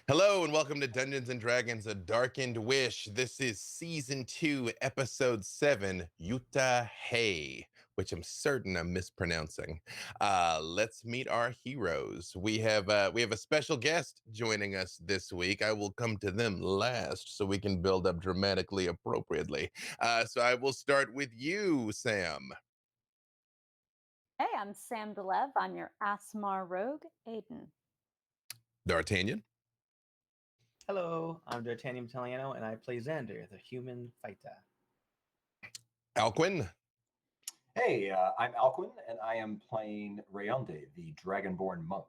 Hello and welcome to Dungeons and Dragons: A Darkened Wish. This is season 2, episode 7, Yutta-Hey, which I'm certain I'm mispronouncing. Let's meet our heroes. We have a special guest joining us this week. I will come to them last so we can build up dramatically appropriately. So I will start with you, Sam. Hey, I'm Sam the Leve. I'm your Asmar rogue, Aiden. D'Artagnan. Hello, I'm D'Artagnan Mattaliano, and I play Xander, the human fighter. Alcuin. Hey, I'm Alcuin, and I am playing Rayonde, the Dragonborn monk.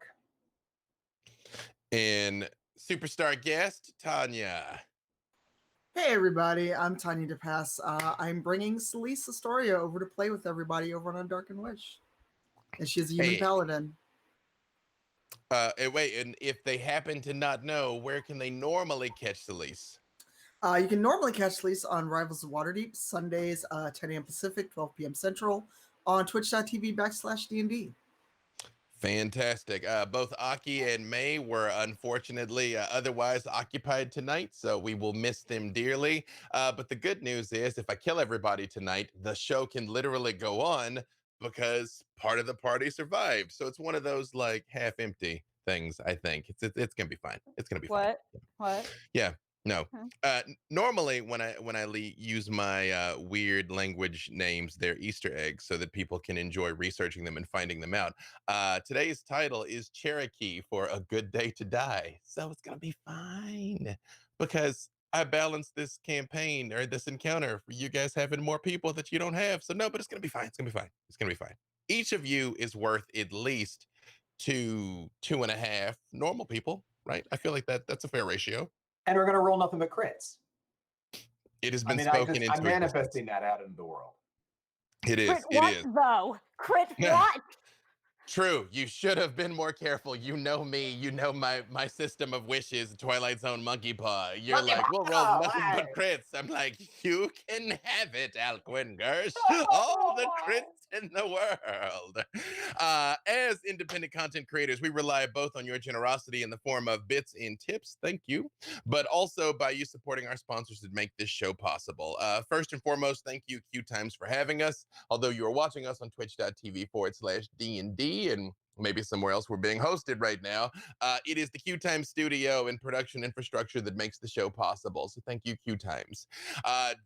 And superstar guest, Tanya. Hey everybody, I'm Tanya DePass. I'm bringing Celise Astoria over to play with everybody over on Darkened Wish. And she's a human Hey. paladin. And if they happen to not know, where can they normally catch Celise? You can normally catch Celise on Rivals of Waterdeep, Sundays, 10 a.m. Pacific, 12 p.m. Central, on twitch.tv/DND. Fantastic. Both Aki and May were unfortunately otherwise occupied tonight, so we will miss them dearly. But the good news is, if I kill everybody tonight, the show can literally go on because part of the party survived. So it's one of those like half-empty things. I think it's gonna be fine. It's gonna be fine. What? Yeah. No. Hmm. Normally, when I use my weird language names, they're Easter eggs so that people can enjoy researching them and finding them out. Today's title is Cherokee for A Good Day to Die. So it's going to be fine because I balanced this campaign or this encounter for you guys having more people that you don't have. So no, but it's going to be fine. It's going to be fine. It's going to be fine. Each of you is worth at least two and a half normal people, right? I feel like that's a fair ratio. And we're going to roll nothing but crits. It has been I'm spoken into manifesting that out into the world. It is. Crit It what, is. though? Crit what? True. You should have been more careful. You know me. You know my system of wishes, Twilight Zone monkey paw. You're Monkey like, we'll roll paw, nothing but hey. crits. I'm like, you can have it, Alcuin Gersh. All the crits in the world. As independent content creators, we rely both on your generosity in the form of bits and tips. Thank you. But also by you supporting our sponsors that make this show possible. First and foremost, thank you, Q Times, for having us. Although you are watching us on twitch.tv/DND and maybe somewhere else we're being hosted right now, it is the Q Times studio and production infrastructure that makes the show possible. So thank you, Q Times.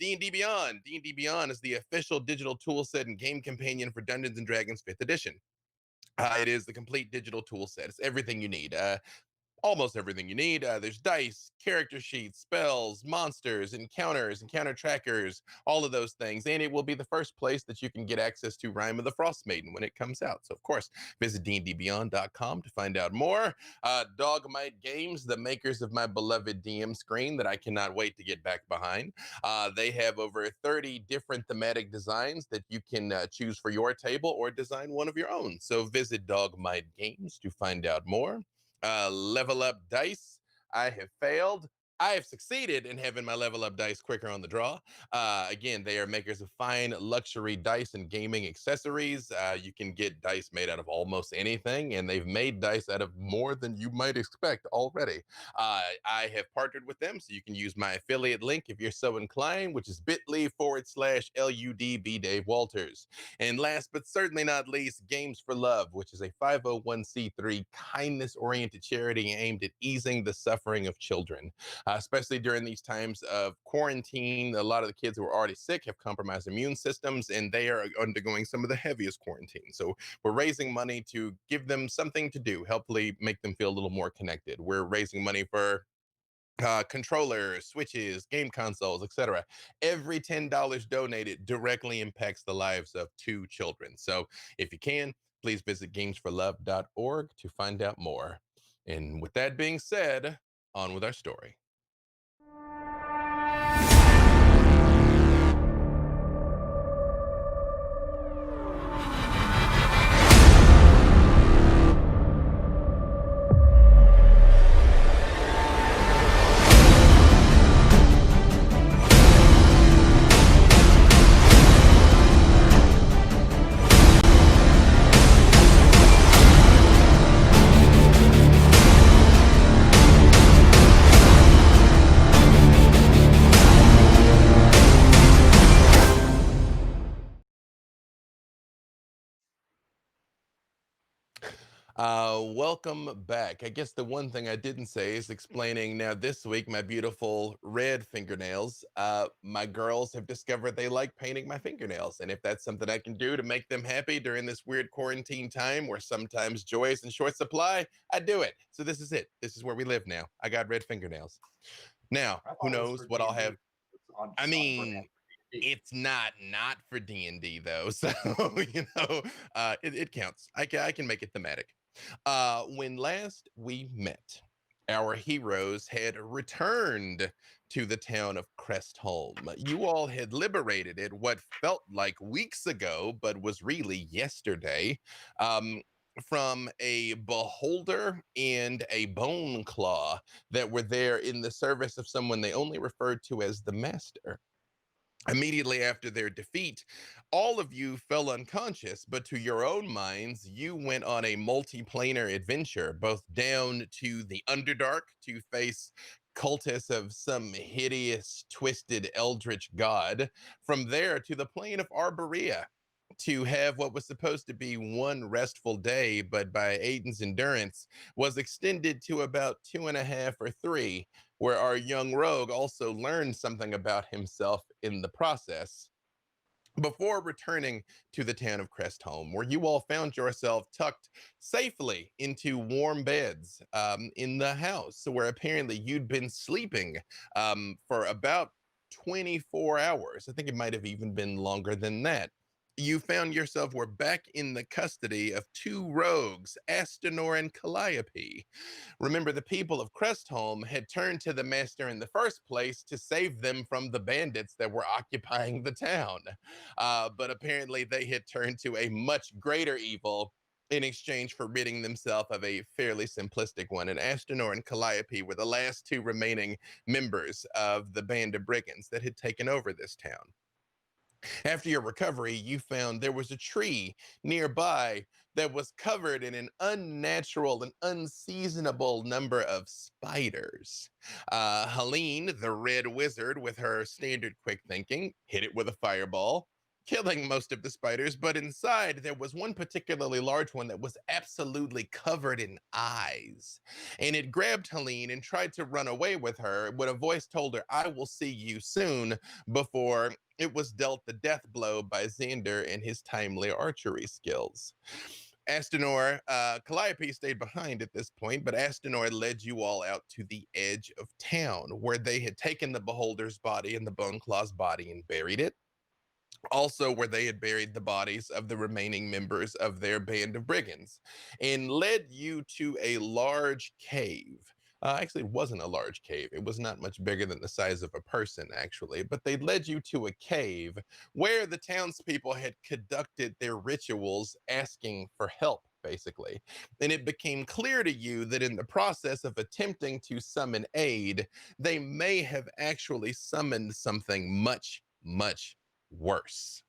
D&D Beyond. D&D Beyond is the official digital tool set and game companion for Dungeons & Dragons 5th edition. It is the complete digital tool set. It's everything you need. Almost everything you need. There's dice, character sheets, spells, monsters, encounters, encounter trackers, all of those things. And it will be the first place that you can get access to Rime of the Frost Maiden when it comes out. So, of course, visit dndbeyond.com to find out more. Dogmite Games, the makers of my beloved DM screen that I cannot wait to get back behind. They have over 30 different thematic designs that you can choose for your table or design one of your own. So visit Dogmite Games to find out more. Level Up Dice. I have failed. I have succeeded in having my level up dice quicker on the draw. Again, they are makers of fine luxury dice and gaming accessories. You can get dice made out of almost anything, and they've made dice out of more than you might expect already. I have partnered with them, so you can use my affiliate link if you're so inclined, which is bit.ly/LUDB Dave Walters. And last but certainly not least, Games for Love, which is a 501c3 kindness-oriented charity aimed at easing the suffering of children. Especially during these times of quarantine. A lot of the kids who are already sick have compromised immune systems, and they are undergoing some of the heaviest quarantine. So we're raising money to give them something to do, hopefully make them feel a little more connected. We're raising money for controllers, switches, game consoles, etc. Every $10 donated directly impacts the lives of 2 children. So if you can, please visit gamesforlove.org to find out more. And with that being said, on with our story. Welcome back. I guess the one thing I didn't say is explaining now this week my beautiful red fingernails. My girls have discovered they like painting my fingernails. And if that's something I can do to make them happy during this weird quarantine time where sometimes joy is in short supply, I do it. So this is it. This is where we live now. I got red fingernails. Now, I who thought it was knows for what I'll D&D. have. It's on, I just on brand mean, for D&D. it's not for D&D though. So, it counts. I can make it thematic. When last we met, our heroes had returned to the town of Crestholm. You all had liberated it what felt like weeks ago, but was really yesterday, um, from a beholder and a bone claw that were there in the service of someone they only referred to as the master. Immediately after their defeat, all of you fell unconscious, but to your own minds, you went on a multiplanar adventure, both down to the Underdark to face cultists of some hideous, twisted, eldritch god, from there to the plane of Arborea to have what was supposed to be one restful day, but by Aiden's endurance was extended to about 2.5 or 3, where our young rogue also learned something about himself in the process before returning to the town of Crestholm, where you all found yourself tucked safely into warm beds in the house, where apparently you'd been sleeping for about 24 hours. I think it might have even been longer than that. You found yourself were back in the custody of 2 rogues, Astenor and Calliope. Remember, the people of Crestholm had turned to the master in the first place to save them from the bandits that were occupying the town. But apparently they had turned to a much greater evil in exchange for ridding themselves of a fairly simplistic one. And Astenor and Calliope were the last 2 remaining members of the band of brigands that had taken over this town. After your recovery, you found there was a tree nearby that was covered in an unnatural and unseasonable number of spiders. Helene, the red wizard, with her standard quick thinking, hit it with a fireball, killing most of the spiders, but inside there was one particularly large one that was absolutely covered in eyes. And it grabbed Helene and tried to run away with her when a voice told her, "I will see you soon," before it was dealt the death blow by Xander and his timely archery skills. Astenor, Calliope stayed behind at this point, but Astenor led you all out to the edge of town where they had taken the beholder's body and the bone claw's body and buried it. Also, where they had buried the bodies of the remaining members of their band of brigands, and led you to a large cave. Actually, it wasn't a large cave. It was not much bigger than the size of a person, actually. But they led you to a cave where the townspeople had conducted their rituals asking for help, basically. And it became clear to you that in the process of attempting to summon aid, they may have actually summoned something much, much worse.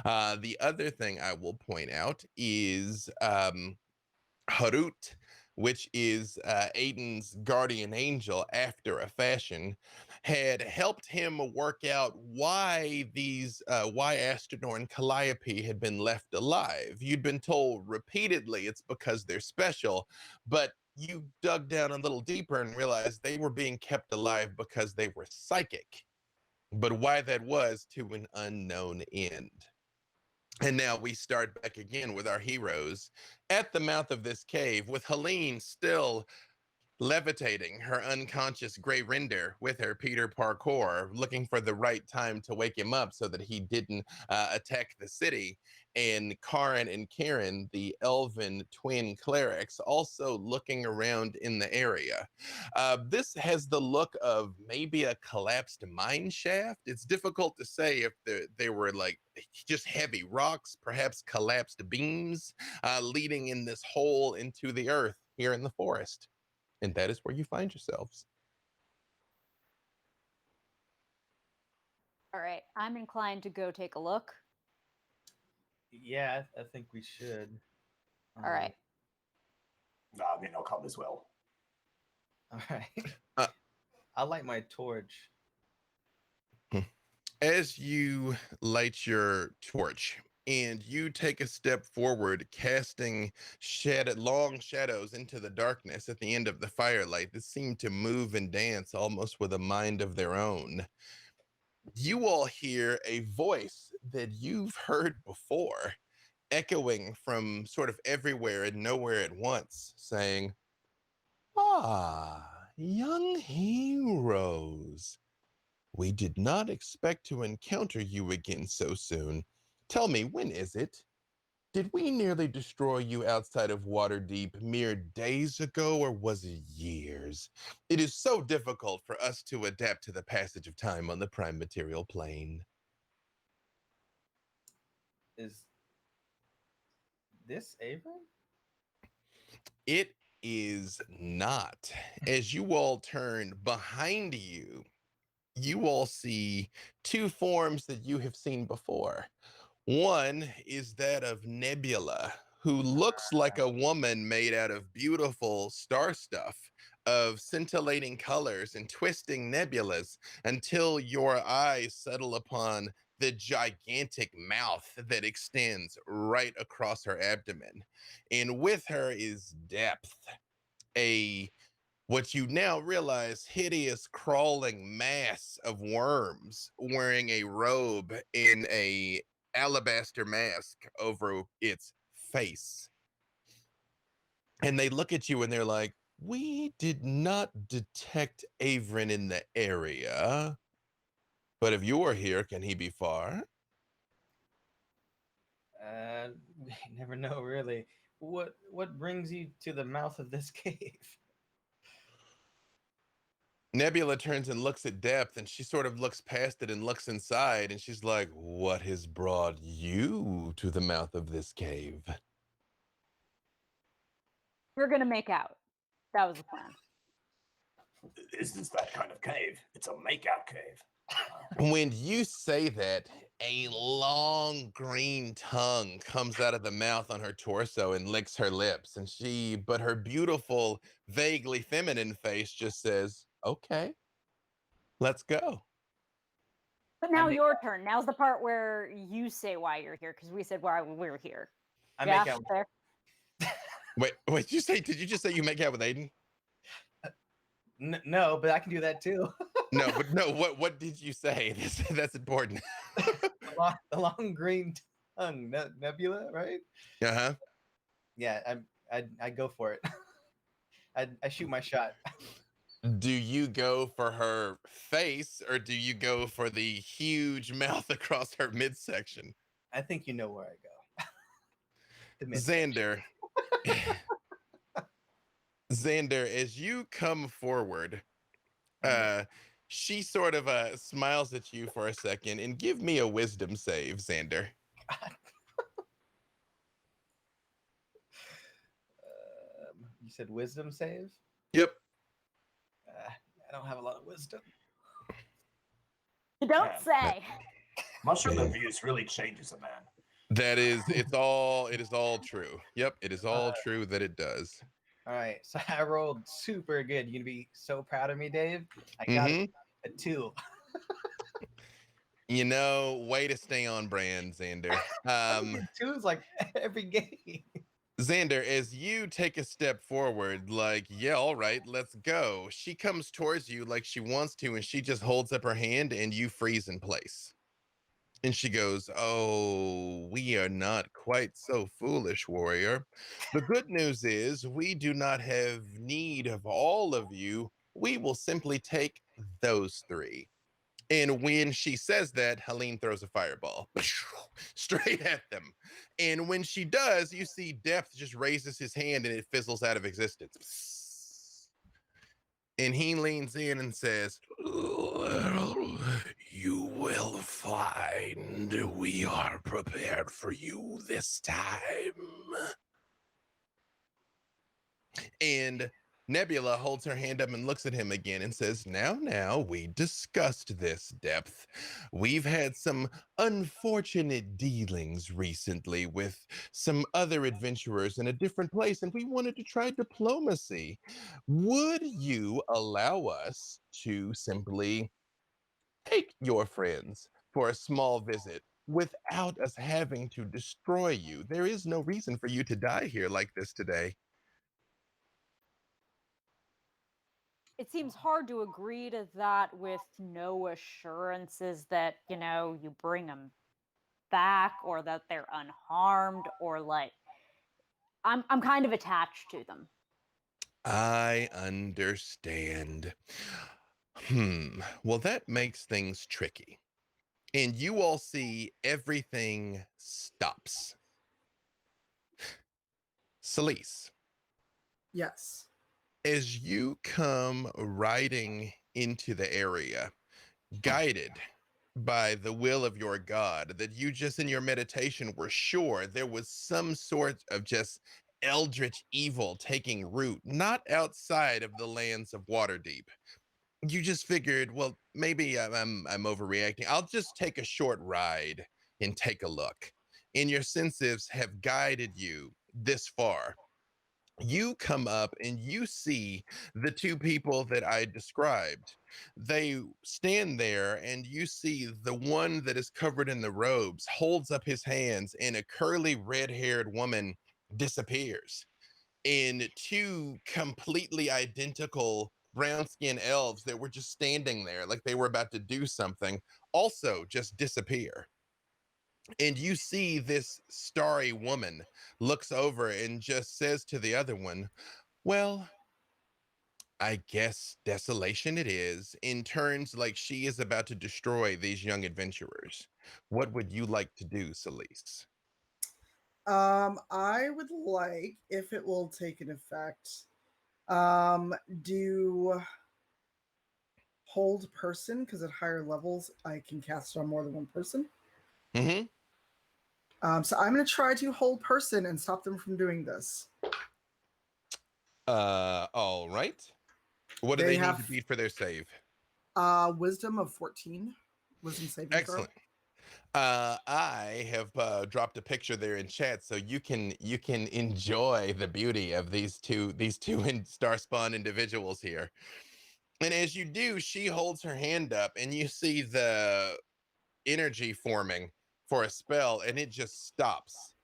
The other thing I will point out is Harut, which is Aiden's guardian angel after a fashion, had helped him work out why Astrodor and Calliope had been left alive. You'd been told repeatedly it's because they're special, but you dug down a little deeper and realized they were being kept alive because they were psychic, but why that was to an unknown end. And now we start back again with our heroes at the mouth of this cave, with Helene still levitating her unconscious Grey Render with her Peter Parkour, looking for the right time to wake him up so that he didn't attack the city. And Karrin and Kerrin, the elven twin clerics, also looking around in the area. This has the look of maybe a collapsed mine shaft. It's difficult to say if they were like just heavy rocks, perhaps collapsed beams leading in this hole into the earth here in the forest. And that is where you find yourselves. All right, I'm inclined to go take a look. Yeah, I think we should. All right. I mean, I'll come as well. All right. Uh, I'll light my torch. As you light your torch, and you take a step forward, casting long shadows into the darkness at the end of the firelight that seem to move and dance almost with a mind of their own. You all hear a voice that you've heard before, echoing from sort of everywhere and nowhere at once, saying, "Ah, young heroes. We did not expect to encounter you again so soon. Tell me, when is it? Did we nearly destroy you outside of Waterdeep mere days ago, or was it years? It is so difficult for us to adapt to the passage of time on the prime material plane." Is this Avery? It is not. As you all turn behind you, you all see two forms that you have seen before. One is that of Nebula, who looks like a woman made out of beautiful star stuff, of scintillating colors and twisting nebulas until your eyes settle upon the gigantic mouth that extends right across her abdomen. And with her is Depth, a what you now realize hideous crawling mass of worms wearing a robe in a alabaster mask over its face. And they look at you and they're like, "We did not detect Averin in the area, but if you are here, can he be far?" We never know really. What brings you to the mouth of this cave? Nebula turns and looks at Depth, and she sort of looks past it and looks inside, and she's like, "What has brought you to the mouth of this cave?" We're gonna make out. That was the plan. This is that kind of cave. It's a makeout cave. When you say that, a long green tongue comes out of the mouth on her torso and licks her lips, and but her beautiful, vaguely feminine face just says, "Okay, let's go." But I now make your turn. Now's the part where you say why you're here, because we said why we're here. I Yeah, make out. there. Wait, did you just say you make out with Aiden? No, but I can do that too. No, but no, what did you say? That's important. The long green tongue, Nebula, right? Uh-huh. Yeah, I go for it. I shoot my shot. Do you go for her face or do you go for the huge mouth across her midsection? I think you know where I go. The mid. Xander. Xander, as you come forward, she sort of smiles at you for a second and give me a wisdom save, Xander. You said wisdom save? Yep. I don't have a lot of wisdom. You don't Yeah. say. Mushroom abuse really changes a man. It is all true. Yep, it is all true that it does. All right, so I rolled super good. You're gonna be so proud of me, Dave. I got a 2. You know, way to stay on brand, Xander. Twos like every game. Xander, as you take a step forward, like, "Yeah, all right, let's go," she comes towards you like she wants to, and she just holds up her hand and you freeze in place. And she goes, "Oh, we are not quite so foolish, warrior. The good news is we do not have need of all of you. We will simply take those 3." And when she says that, Helene throws a fireball straight at them. And when she does, you see Depth just raises his hand and it fizzles out of existence. And he leans in and says, "Well, you will find we are prepared for you this time." And Nebula holds her hand up and looks at him again and says, Now, we discussed this, Depth. We've had some unfortunate dealings recently with some other adventurers in a different place, and we wanted to try diplomacy. Would you allow us to simply take your friends for a small visit without us having to destroy you. There is no reason for you to die here like this today. It seems hard to agree to that with no assurances that, you bring them back or that they're unharmed or like I'm kind of attached to them. I understand. Well, that makes things tricky. And you all see everything stops. Celise, Yes. as you come riding into the area, guided by the will of your God, that you just in your meditation were sure there was some sort of just eldritch evil taking root, not outside of the lands of Waterdeep. You just figured, well, maybe I'm overreacting. I'll just take a short ride and take a look. And your senses have guided you this far. You come up and you see the two people that I described. They stand there, and you see the one that is covered in the robes holds up his hands, and a curly red-haired woman disappears. And two completely identical brown skinned elves that were just standing there like they were about to do something also just disappear. And you see this starry woman looks over and just says to the other one, well, I guess desolation it is, and turns like she is about to destroy these young adventurers. What would you like to do, Celise? I would like, if it will take an effect, do hold person, because at higher levels I can cast it on more than one person. Mm-hmm. So I'm going to try to hold person and stop them from doing this. All right. What do they need to beat for their save? Wisdom of 14. Wisdom saving Excellent. I have dropped a picture there in chat, so you can enjoy the beauty of these two star spawn individuals here. And as you do, she holds her hand up, and you see the energy forming for a spell, and it just stops.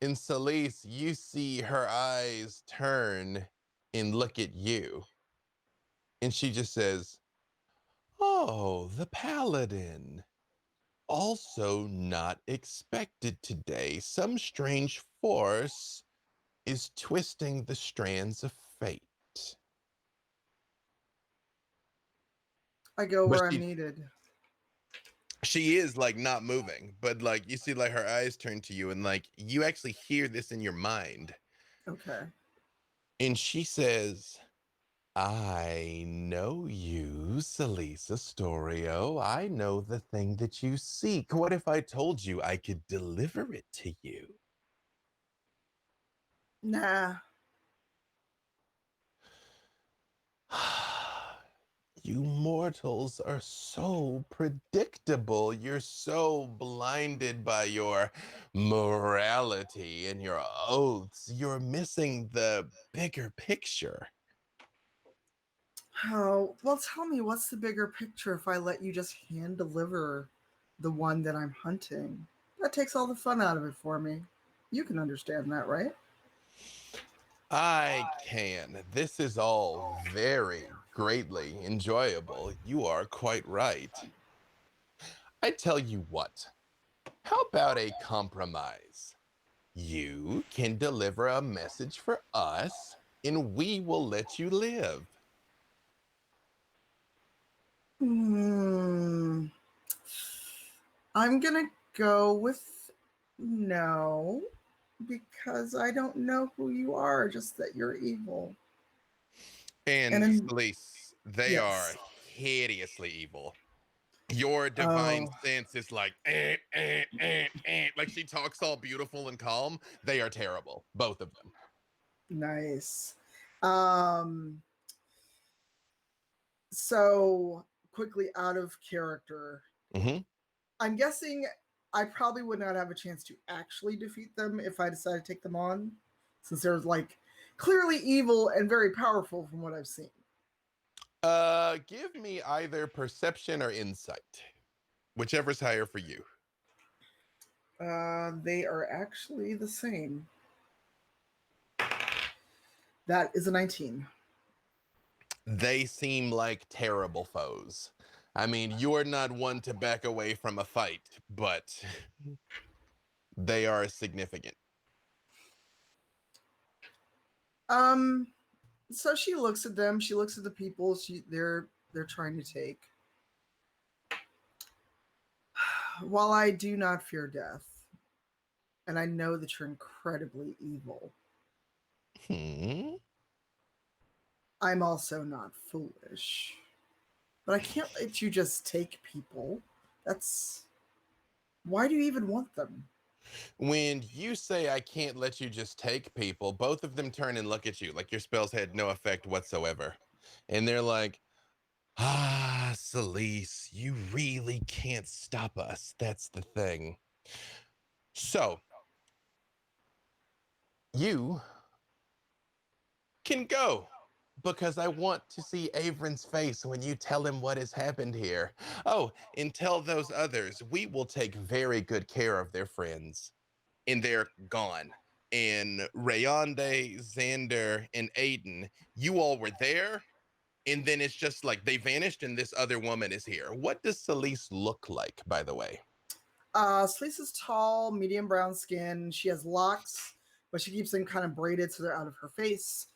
In Celise, you see her eyes turn and look at you, and she just says, "Oh, the paladin. Also not expected today. Some strange force is twisting the strands of fate." I go But where I'm needed. she is like not moving, but like you see like her eyes turn to you, and like you actually hear this in your mind. Okay. And she says, I know you, Celise Astorio. I know the thing that you seek. What if I told you I could deliver it to you? Nah. You mortals are so predictable. You're so blinded by your morality and your oaths. You're missing the bigger picture. Oh, well, tell me, what's the bigger picture if I let you just hand deliver the one that I'm hunting? That takes all the fun out of it for me. You can understand that, right? I can. This is all very greatly enjoyable. You are quite right. I tell you what, how about a compromise? You can deliver a message for us, and we will let you live. Hmm. I'm gonna go with no, because I don't know who you are, just that you're evil. And And then, Celise, they are yes. hideously evil. Your divine Oh, sense is like, like she talks all beautiful and calm. They are terrible, both of them. nice. Um, so quickly out of character. Mm-hmm. I'm guessing I probably would not have a chance to actually defeat them if I decided to take them on, since they're like clearly evil and very powerful from what I've seen. Give me either perception or insight, whichever's higher for you. They are actually the same. That is a 19. They seem like terrible foes. I mean, you're not one to back away from a fight, but they are significant. So she looks at them. She looks at the people they're trying to take. While I do not fear death, and I know that you're incredibly evil, I'm also not foolish. But I can't let you just take people. Why do you even want them? When you say I can't let you just take people, both of them turn and look at you like your spells had no effect whatsoever. And they're like, Celise, you really can't stop us. That's the thing. So, you can go because I want to see Avron's face when you tell him what has happened here. Oh, and tell those others we will take very good care of their friends. And they're gone. And Rayonde, Xander, and Aiden, you all were there. And then it's just like they vanished and this other woman is here. What does Celise look like, by the way? Celise is tall, medium brown skin. She has locks, but she keeps them kind of braided so they're out of her face.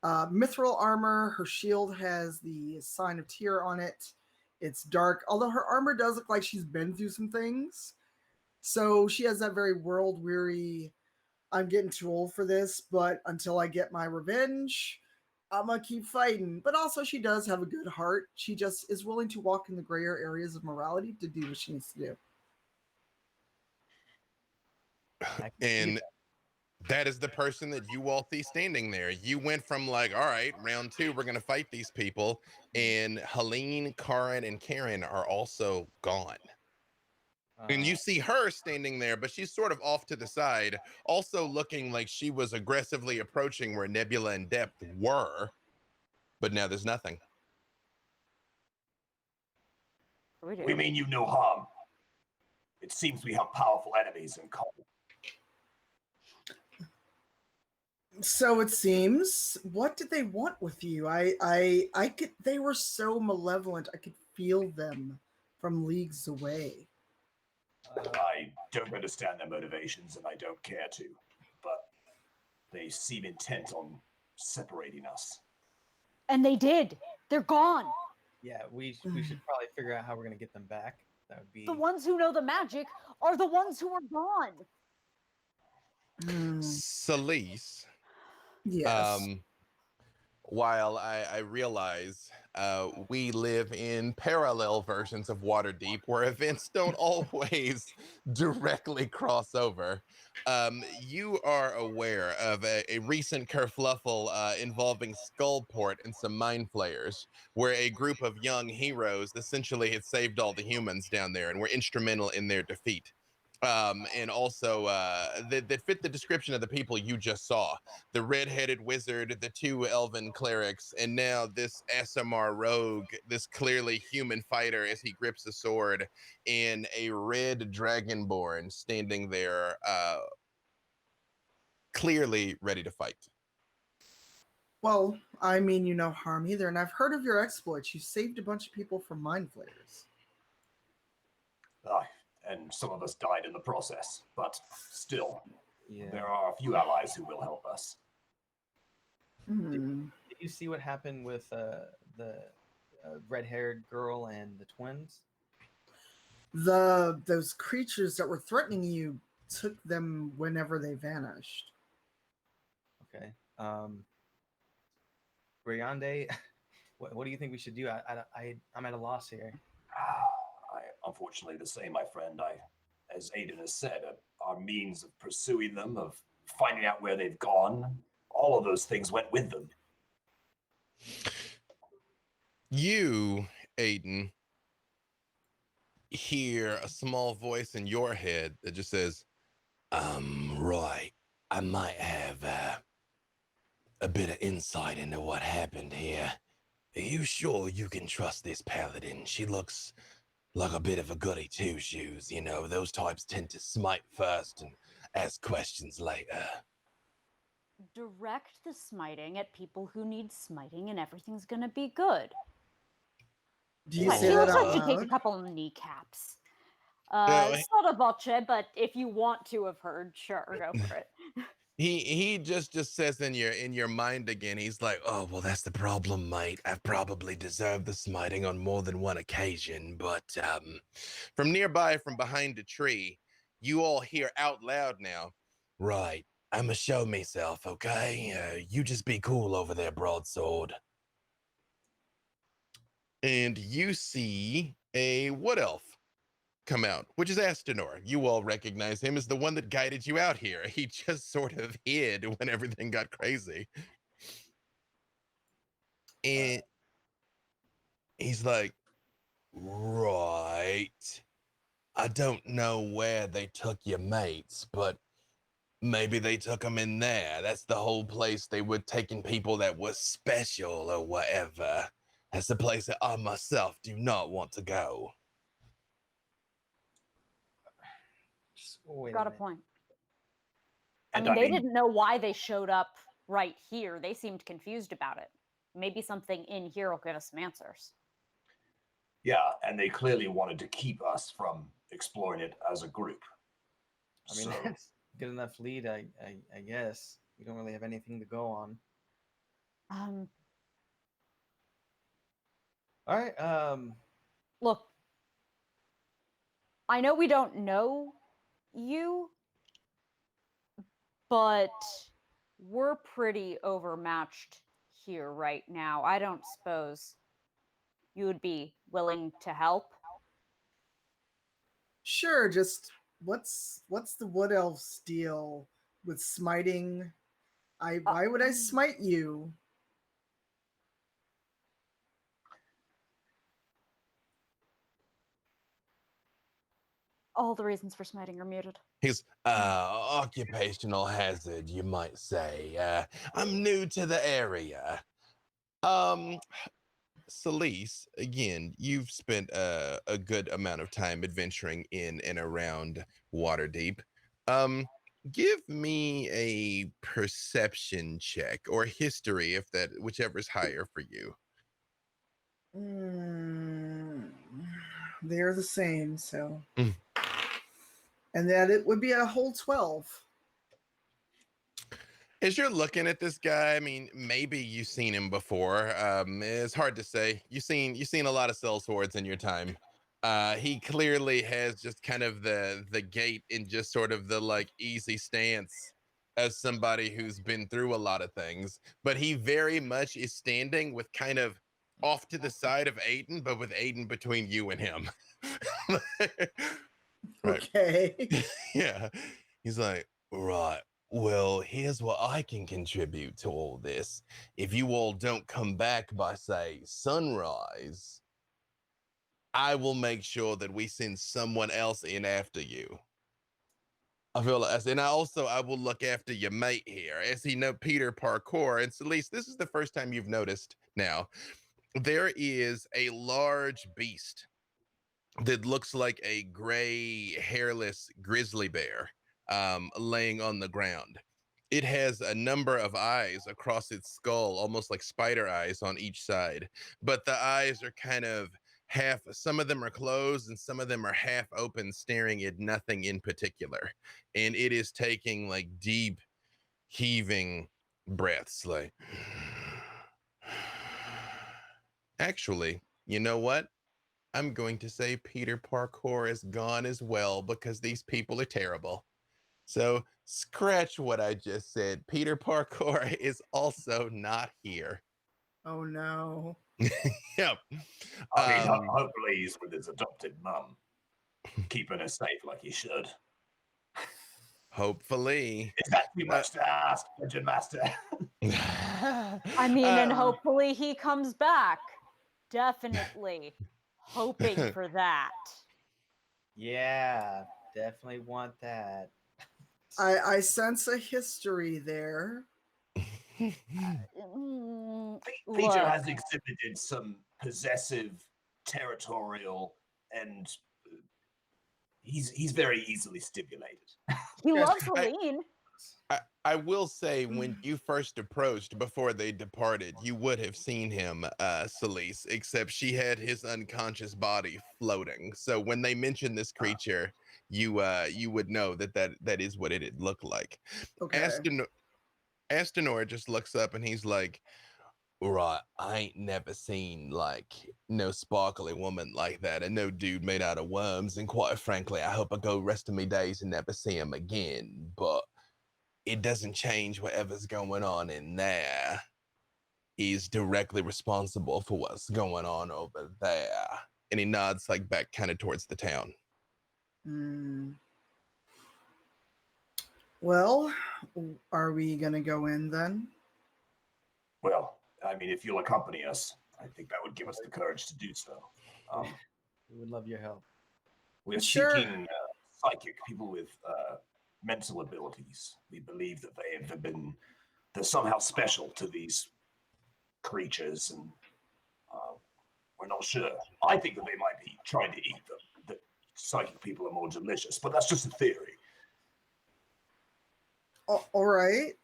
Mithril armor. Her shield has the sign of Tyr on it. It's dark, although her armor does look like she's been through some things. So she has that very world weary, I'm getting too old for this, but until I get my revenge, I'm gonna keep fighting. But also, she does have a good heart. She just is willing to walk in the grayer areas of morality to do what she needs to do. And that is the person that you all see standing there. You went from like, all right, round 2, we're going to fight these people. And Helene, Karrin, and Kerrin are also gone. And you see her standing there, but she's sort of off to the side, also looking like she was aggressively approaching where Nebula and Depth were. But now there's nothing. We mean you no harm. It seems we have powerful enemies in common. So it seems. What did they want with you? I could. They were so malevolent. I could feel them from leagues away. I don't understand their motivations, and I don't care to. But they seem intent on separating us. And they did. They're gone. Yeah, we should probably figure out how we're gonna get them back. That would be The ones who know the magic are the ones who are gone. Celise. Yes. While I realize we live in parallel versions of Waterdeep where events don't always directly cross over, you are aware of a recent kerfluffle involving Skullport and some mind flayers, where a group of young heroes essentially had saved all the humans down there and were instrumental in their defeat. And also that fit the description of the people you just saw. The red-headed wizard, the 2 elven clerics, and now this SMR rogue, this clearly human fighter as he grips a sword, and a red dragonborn standing there, clearly ready to fight. Well, I mean you no harm either, and I've heard of your exploits. You saved a bunch of people from mind flayers. And some of us died in the process, but still, yeah. there are a few allies who will help us. Hmm. Did you see what happened with the red-haired girl and the twins? Those creatures that were threatening you took them whenever they vanished. Okay. Rayonde, what do you think we should do? I'm at a loss here. Unfortunately, the same, my friend. As Aiden has said, our means of pursuing them, of finding out where they've gone, all of those things went with them. You, Aiden, hear a small voice in your head that just says, Roy, I might have a bit of insight into what happened here. Are you sure you can trust this paladin? She looks like a bit of a goody two-shoes, you know. Those types tend to smite first and ask questions later. Direct the smiting at people who need smiting, and everything's gonna be good. Do you What, say she that looks out like she takes a loud? couple of kneecaps. No, Sotto voce, but if you want to have heard, sure, go for it. he just says in your mind again, he's like, oh, well, that's the problem, mate. I've probably deserved the smiting on more than one occasion, but from nearby, from behind a tree, you all hear out loud now, right, I'ma show myself, okay? You just be cool over there, broadsword. And you see a wood elf come out, which is Astenor. You all recognize him as the one that guided you out here. He just sort of hid when everything got crazy. And he's like, right. I don't know where they took your mates, but maybe they took them in there. That's the whole place. They were taking people that were special or whatever. That's the place that I myself do not want to go. Just wait Got a minute. point. I And mean, they didn't know why they showed up right here. They seemed confused about it. Maybe something in here will get us some answers. Yeah, and they clearly wanted to keep us from exploring it as a group. I mean, So, that's good enough lead, I guess. We don't really have anything to go on. All right. Look, I know we don't know you, but we're pretty overmatched here right now. I don't suppose you would be willing to help. Sure, just what's the wood elf's deal with smiting? Why would I smite you? All the reasons for smiting are muted. He's occupational hazard, you might say. I'm new to the area. Celise, again, you've spent a good amount of time adventuring in and around Waterdeep. Give me a perception check or history, if that, whichever's higher for you. They're the same, so. Mm. And that it would be a whole 12. As you're looking at this guy, I mean, maybe you've seen him before. It's hard to say. You've seen a lot of sellswords in your time. He clearly has just kind of the gait and just sort of the like easy stance as somebody who's been through a lot of things. But he very much is standing with kind of off to the side of Aiden, but with Aiden between you and him. Right. Okay. Yeah. He's like, right. Well, here's what I can contribute to all this. If you all don't come back by, say, sunrise, I will make sure that we send someone else in after you. I feel like, and I will look after your mate here. As he know Peter Parkour, and Celeste, this is the first time you've noticed now. There is a large beast that looks like a gray, hairless grizzly bear laying on the ground. It has a number of eyes across its skull, almost like spider eyes on each side. But the eyes are kind of half, some of them are closed and some of them are half open, staring at nothing in particular. And it is taking like deep, heaving breaths, like, actually, you know what? I'm going to say Peter Parkour is gone as well because these people are terrible. So scratch what I just said. Peter Parkour is also not here. Oh no. Yep. I mean, hopefully he's with his adopted mum, keeping her safe like he should. Hopefully. Is that too much to ask, Dungeon Master? I mean, and hopefully he comes back. Definitely hoping for that. Yeah, definitely want that. I sense a history there. Peter has exhibited some possessive, territorial and he's very easily stimulated. He Yes, loves Helene. I will say, when you first approached before they departed, you would have seen him, Celise, except she had his unconscious body floating. So when they mentioned this creature, you would know that is what it'd look like. Okay. Astenor just looks up and he's like, right, I ain't never seen like no sparkly woman like that, and no dude made out of worms, and quite frankly, I hope I go rest of my days and never see him again, but it doesn't change whatever's going on in there. He's directly responsible for what's going on over there. And he nods like back kind of towards the town. Hmm. Well, are we gonna go in then? Well, I mean, if you'll accompany us, I think that would give us the courage to do so. We would love your help. We're Sure. seeking psychic people with mental abilities. We believe that they're somehow special to these creatures, and we're not sure. I think that they might be trying to eat them. That psychic people are more delicious, but that's just a theory. All right.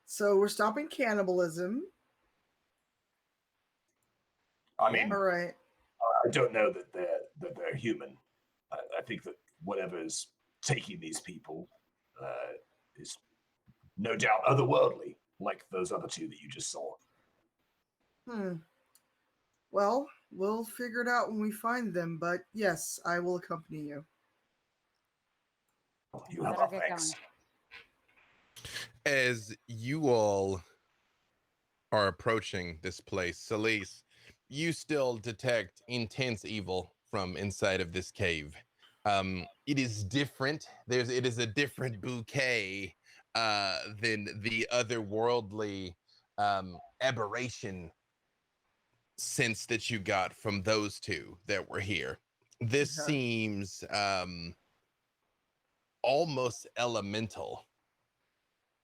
So we're stopping cannibalism. I mean, All right. I don't know that they're human. I think that whatever's taking these people is no doubt otherworldly, like those other two that you just saw. Well, we'll figure it out when we find them, but yes, I will accompany you. You have Better our get thanks. As you all are approaching this place, Celise, you still detect intense evil from inside of this cave. It is different. It is a different bouquet than the otherworldly aberration sense that you got from those two that were here. This Okay. seems almost elemental.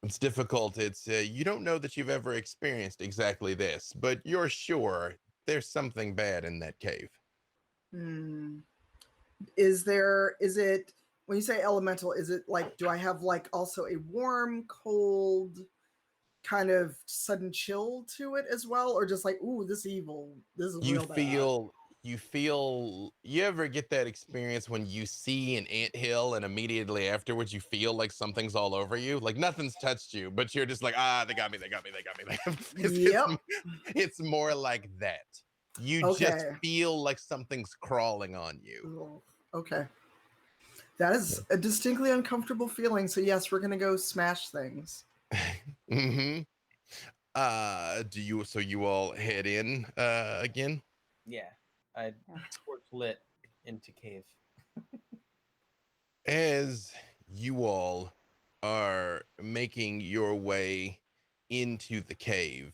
It's difficult. It's you don't know that you've ever experienced exactly this, but you're sure there's something bad in that cave. Is it, when you say elemental, is it like, do I have like also a warm, cold, kind of sudden chill to it as well? Or just like, ooh, this evil, this is You real bad. you ever get that experience when you see an anthill and immediately afterwards you feel like something's all over you? Like nothing's touched you, but you're just like, they got me. Yep. It's more like that. You just Okay. feel like something's crawling on you. Ooh, okay. That is a distinctly uncomfortable feeling. So yes, we're gonna go smash things. Mm-hmm. So you all head in again? Yeah, I torch lit into cave. As you all are making your way into the cave,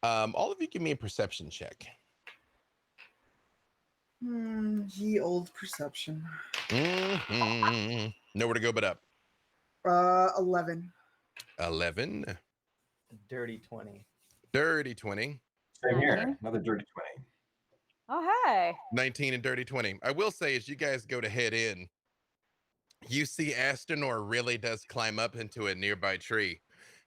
all of you give me a perception check. Ye old perception. Nowhere to go but up. 11. 11. Dirty 20. Dirty 20. Same here. 19. Another dirty 20. Oh, hey. 19 and dirty 20. I will say, as you guys go to head in, you see Astenor really does climb up into a nearby tree.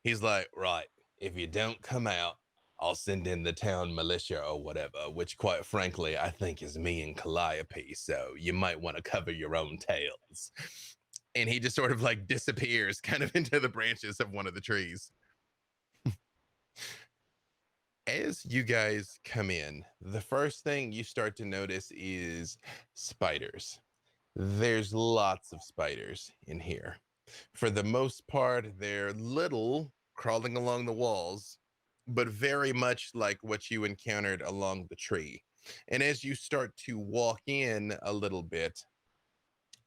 He's like, right, if you don't come out, I'll send in the town militia or whatever, which quite frankly, I think is me and Calliope. So you might want to cover your own tails. And he just sort of like disappears kind of into the branches of one of the trees. As you guys come in, the first thing you start to notice is spiders. There's lots of spiders in here. For the most part, they're little, crawling along the walls, but very much like what you encountered along the tree. And as you start to walk in a little bit,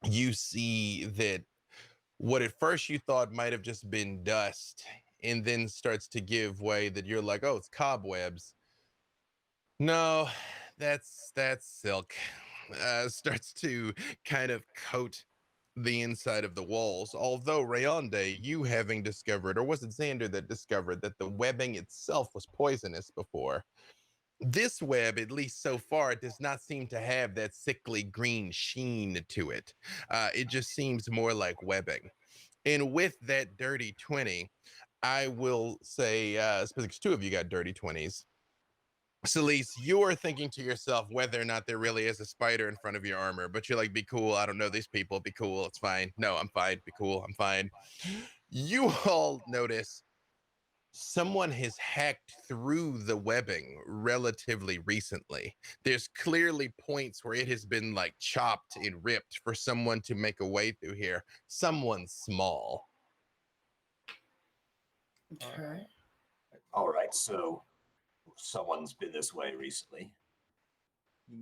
you see that what at first you thought might have just been dust and then starts to give way, that you're like, oh, it's cobwebs. No, that's silk. Starts to kind of coat the inside of the walls. Although Rayonde, you having discovered, or was it Xander that discovered, that the webbing itself was poisonous before, This web, at least so far, does not seem to have that sickly green sheen to it. It just seems more like webbing. And with that dirty 20, I will say, because two of you got dirty 20s. Celeste, you're thinking to yourself whether or not there really is a spider in front of your armor, but you're like, be cool. I don't know these people. Be cool. It's fine. No, I'm fine. Be cool. I'm fine. You all notice someone has hacked through the webbing relatively recently. There's clearly points where it has been like chopped and ripped for someone to make a way through here. Someone small. Okay. All right, so someone's been this way recently.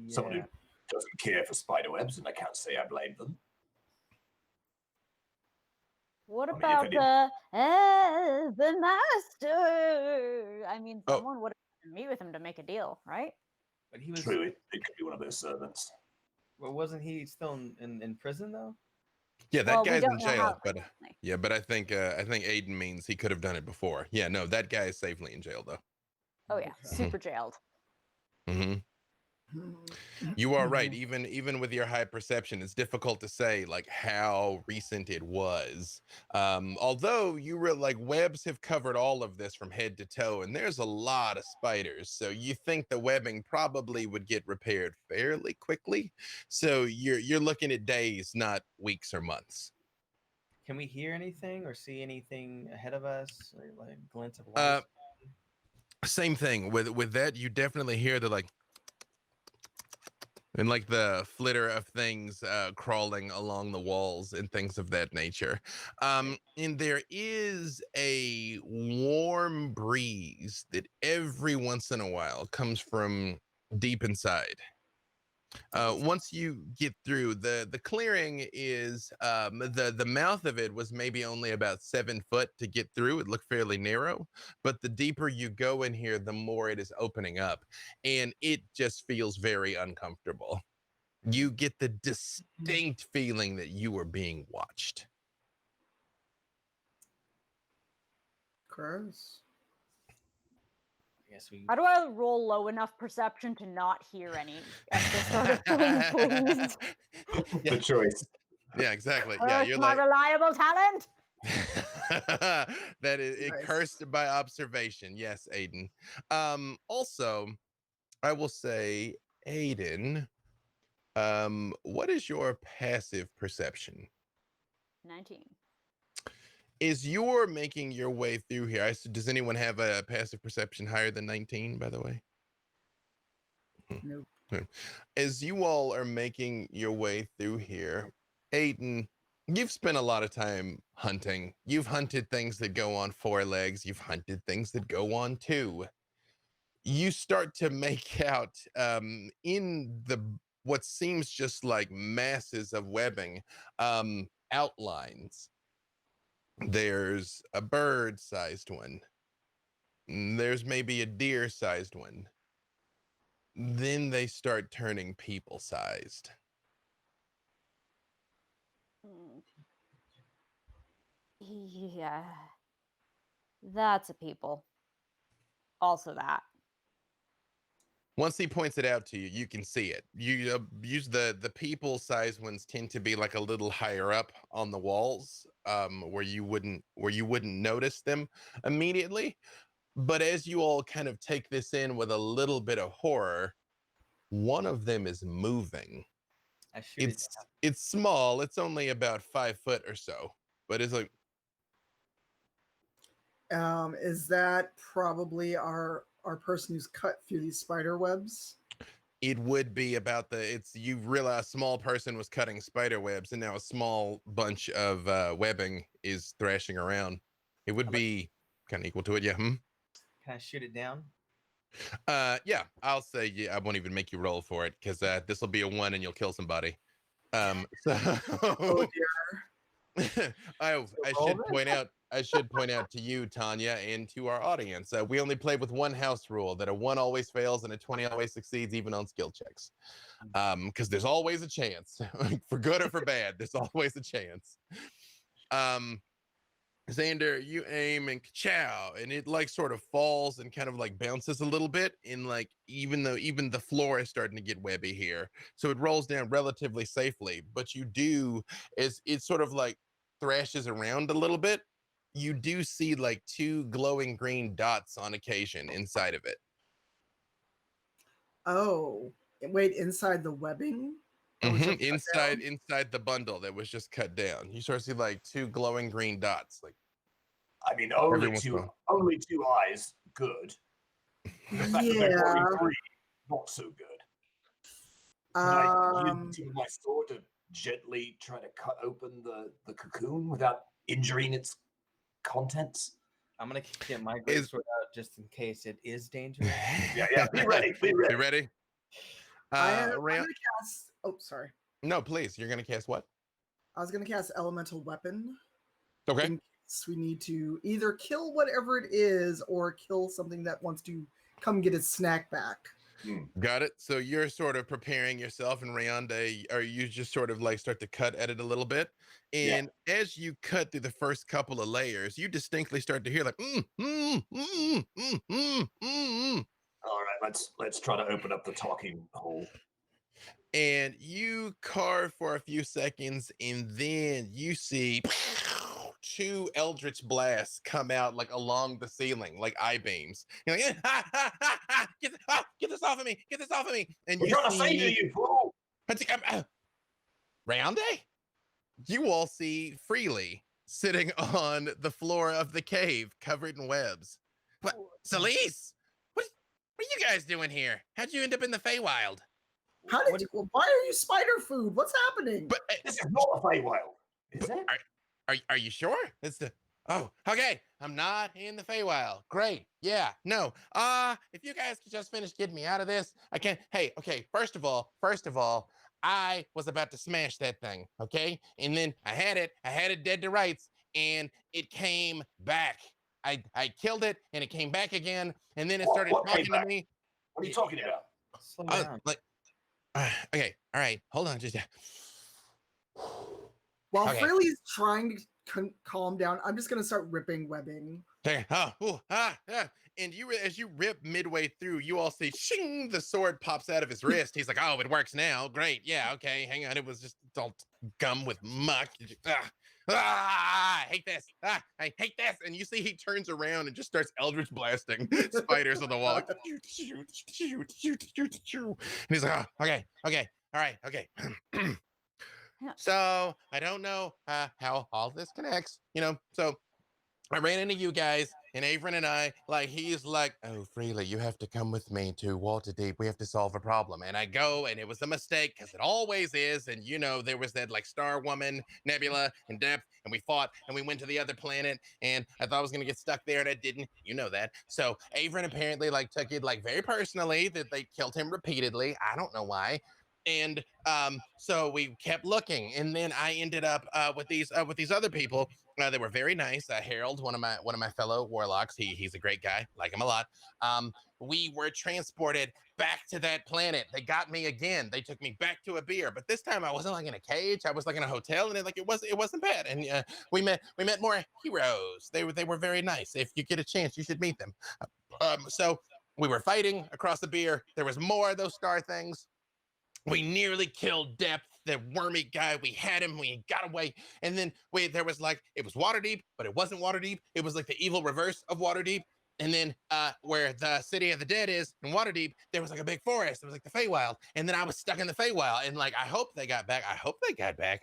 Someone who Yeah. doesn't care for spider webs, and I can't say I blame them. What I mean, if about any- the master? I mean, Oh. someone would have to meet with him to make a deal, right? But he was. True, it could be one of their servants. Well, wasn't he still in prison though? Yeah, that Well, we guy's don't in know how jail, but recently. yeah, but I think Aiden means he could have done it before. Yeah, no, that guy is safely in jail though. Oh yeah, Okay. super jailed. Hmm. You are right. Even with your high perception, it's difficult to say like how recent it was. Although you were like webs have covered all of this from head to toe, and there's a lot of spiders. So you think the webbing probably would get repaired fairly quickly. So you're looking at days, not weeks or months. Can we hear anything or see anything ahead of us, or like glints of Uh, light? Same thing with that. You definitely hear the like. And like the flitter of things crawling along the walls and things of that nature. And there is a warm breeze that every once in a while comes from deep inside. Once you get through, the clearing is the mouth of it was maybe only about 7 foot to get through. It looked fairly narrow, but the deeper you go in here, the more it is opening up, and it just feels very uncomfortable. You get the distinct feeling that you are being watched. Gross. I guess we. How do I roll low enough perception to not hear any at the start of thing, please? The choice. Yeah, exactly. Yeah, Curse you're my like reliable talent. that is it Nice. cursed by observation. Yes, Aiden. Also, I will say, Aiden, what is your passive perception? 19. Is you're making your way through here? Does anyone have a passive perception higher than 19, by the way? Nope. As you all are making your way through here, Aiden, you've spent a lot of time hunting. You've hunted things that go on 4 legs. You've hunted things that go on 2. You start to make out in the what seems just like masses of webbing outlines. There's a bird-sized one. There's maybe a deer-sized one. Then they start turning people-sized. Hmm. Yeah. That's a people. Also that. Once he points it out to you, you can see it. You use the people-sized ones tend to be like a little higher up on the walls, where you wouldn't notice them immediately. But as you all kind of take this in with a little bit of horror, one of them is moving. I shoot it. It's small. It's only about 5 foot or so, but it's like Is that probably our person who's cut through these spider webs? it would be about you realize a small person was cutting spider webs, and now a small bunch of webbing is thrashing around. It would be kind of equal to it, yeah. Can I shoot it down? Yeah, I'll say I won't even make you roll for it because this will be a 1 and you'll kill somebody. So Oh dear. I should point out to you, Tanya, and to our audience, we only play with one house rule: that a 1 always fails and a 20 always succeeds, even on skill checks. Because there's always a chance, for good or for bad. There's always a chance. Xander, you aim and chow, and it like sort of falls and kind of like bounces a little bit. And like, even though even the floor is starting to get webby here, so it rolls down relatively safely. But you do, as it sort of like thrashes around a little bit, you do see like two glowing green dots on occasion inside of it. Oh, wait, inside the webbing? That was just cut Inside down? inside the bundle that was just cut down, you sort of see like two glowing green dots, like I mean, every once in a while. only two eyes, good. The fact that they're probably Yeah. three, not so good. Could I use Um, the tip of my sword to gently try to cut open the cocoon without injuring its contents? I'm gonna get my great sword out just in case it is dangerous. Yeah. Be ready. Be ready. You ready? I'm Ram- gonna cast. Oh, sorry. no, please. You're gonna cast what? I was gonna cast Elemental Weapon. Okay. In case we need to either kill whatever it is or kill something that wants to come get its snack back. Got it. So you're sort of preparing yourself, and Rayonde, or you just sort of like start to cut at it a little bit. And as you cut through the first couple of layers, you distinctly start to hear like All right, let's try to open up the talking hole. and you carve for a few seconds, and then you see two eldritch blasts come out like along the ceiling, like eye beams. You're like, ha, ha, ha, ha, get this off of me, get this off of me. And We're you trying to save you, fool! Rayonde? You all see Freely sitting on the floor of the cave, covered in webs. What, Celise? What are you guys doing here? How'd you end up in the Feywild? How did you? Why are you spider food? What's happening? But This is not a Feywild, is it? are you sure? It's the okay. I'm not in the Feywild. Great. Yeah. No. If you guys could just finish getting me out of this, I can't. Hey. Okay. First of all, I was about to smash that thing. Okay. And then I had it dead to rights, and it came back. I killed it, and it came back again, and then it started What came talking to back? me. What are you talking about? Slow down. Like, okay. All right. Hold on. Just. While Okay. Freely's trying to calm down, I'm just gonna start ripping webbing. Okay. And as you rip midway through, you all see, shing, the sword pops out of his wrist. He's like, oh, it works now. Great. Yeah. Okay. Hang on. It was just all gum with muck. I hate this. I hate this. And you see, he turns around and just starts eldritch blasting spiders on the wall. Like, and he's like, oh, okay. All right. Okay. So I don't know how all this connects, so I ran into you guys, and Averin and I, like, he's like, oh, Freely, you have to come with me to Waterdeep. We have to solve a problem. And I go, and it was a mistake, because it always is. And, there was that, like, Star Woman, Nebula, and Depth, and we fought, and we went to the other planet, and I thought I was going to get stuck there, and I didn't. You know that. So Averin apparently, like, took it, like, very personally that they killed him repeatedly. I don't know why. And so we kept looking, and then I ended up with these other people. They were very nice. Harold, one of my fellow warlocks, he's a great guy, like him a lot. We were transported back to that planet. They got me again. They took me back to a beer, but this time I wasn't like in a cage. I was like in a hotel, and it wasn't bad. And we met more heroes. They were very nice. If you get a chance, you should meet them. So we were fighting across the beer. There was more of those star things. We nearly killed Depth, the wormy guy. We had him. We got away. And then there was like, it was Waterdeep, but it wasn't Waterdeep. It was like the evil reverse of Waterdeep. And then where the City of the Dead is in Waterdeep, there was like a big forest. It was like the Feywild. And then I was stuck in the Feywild. And like, I hope they got back.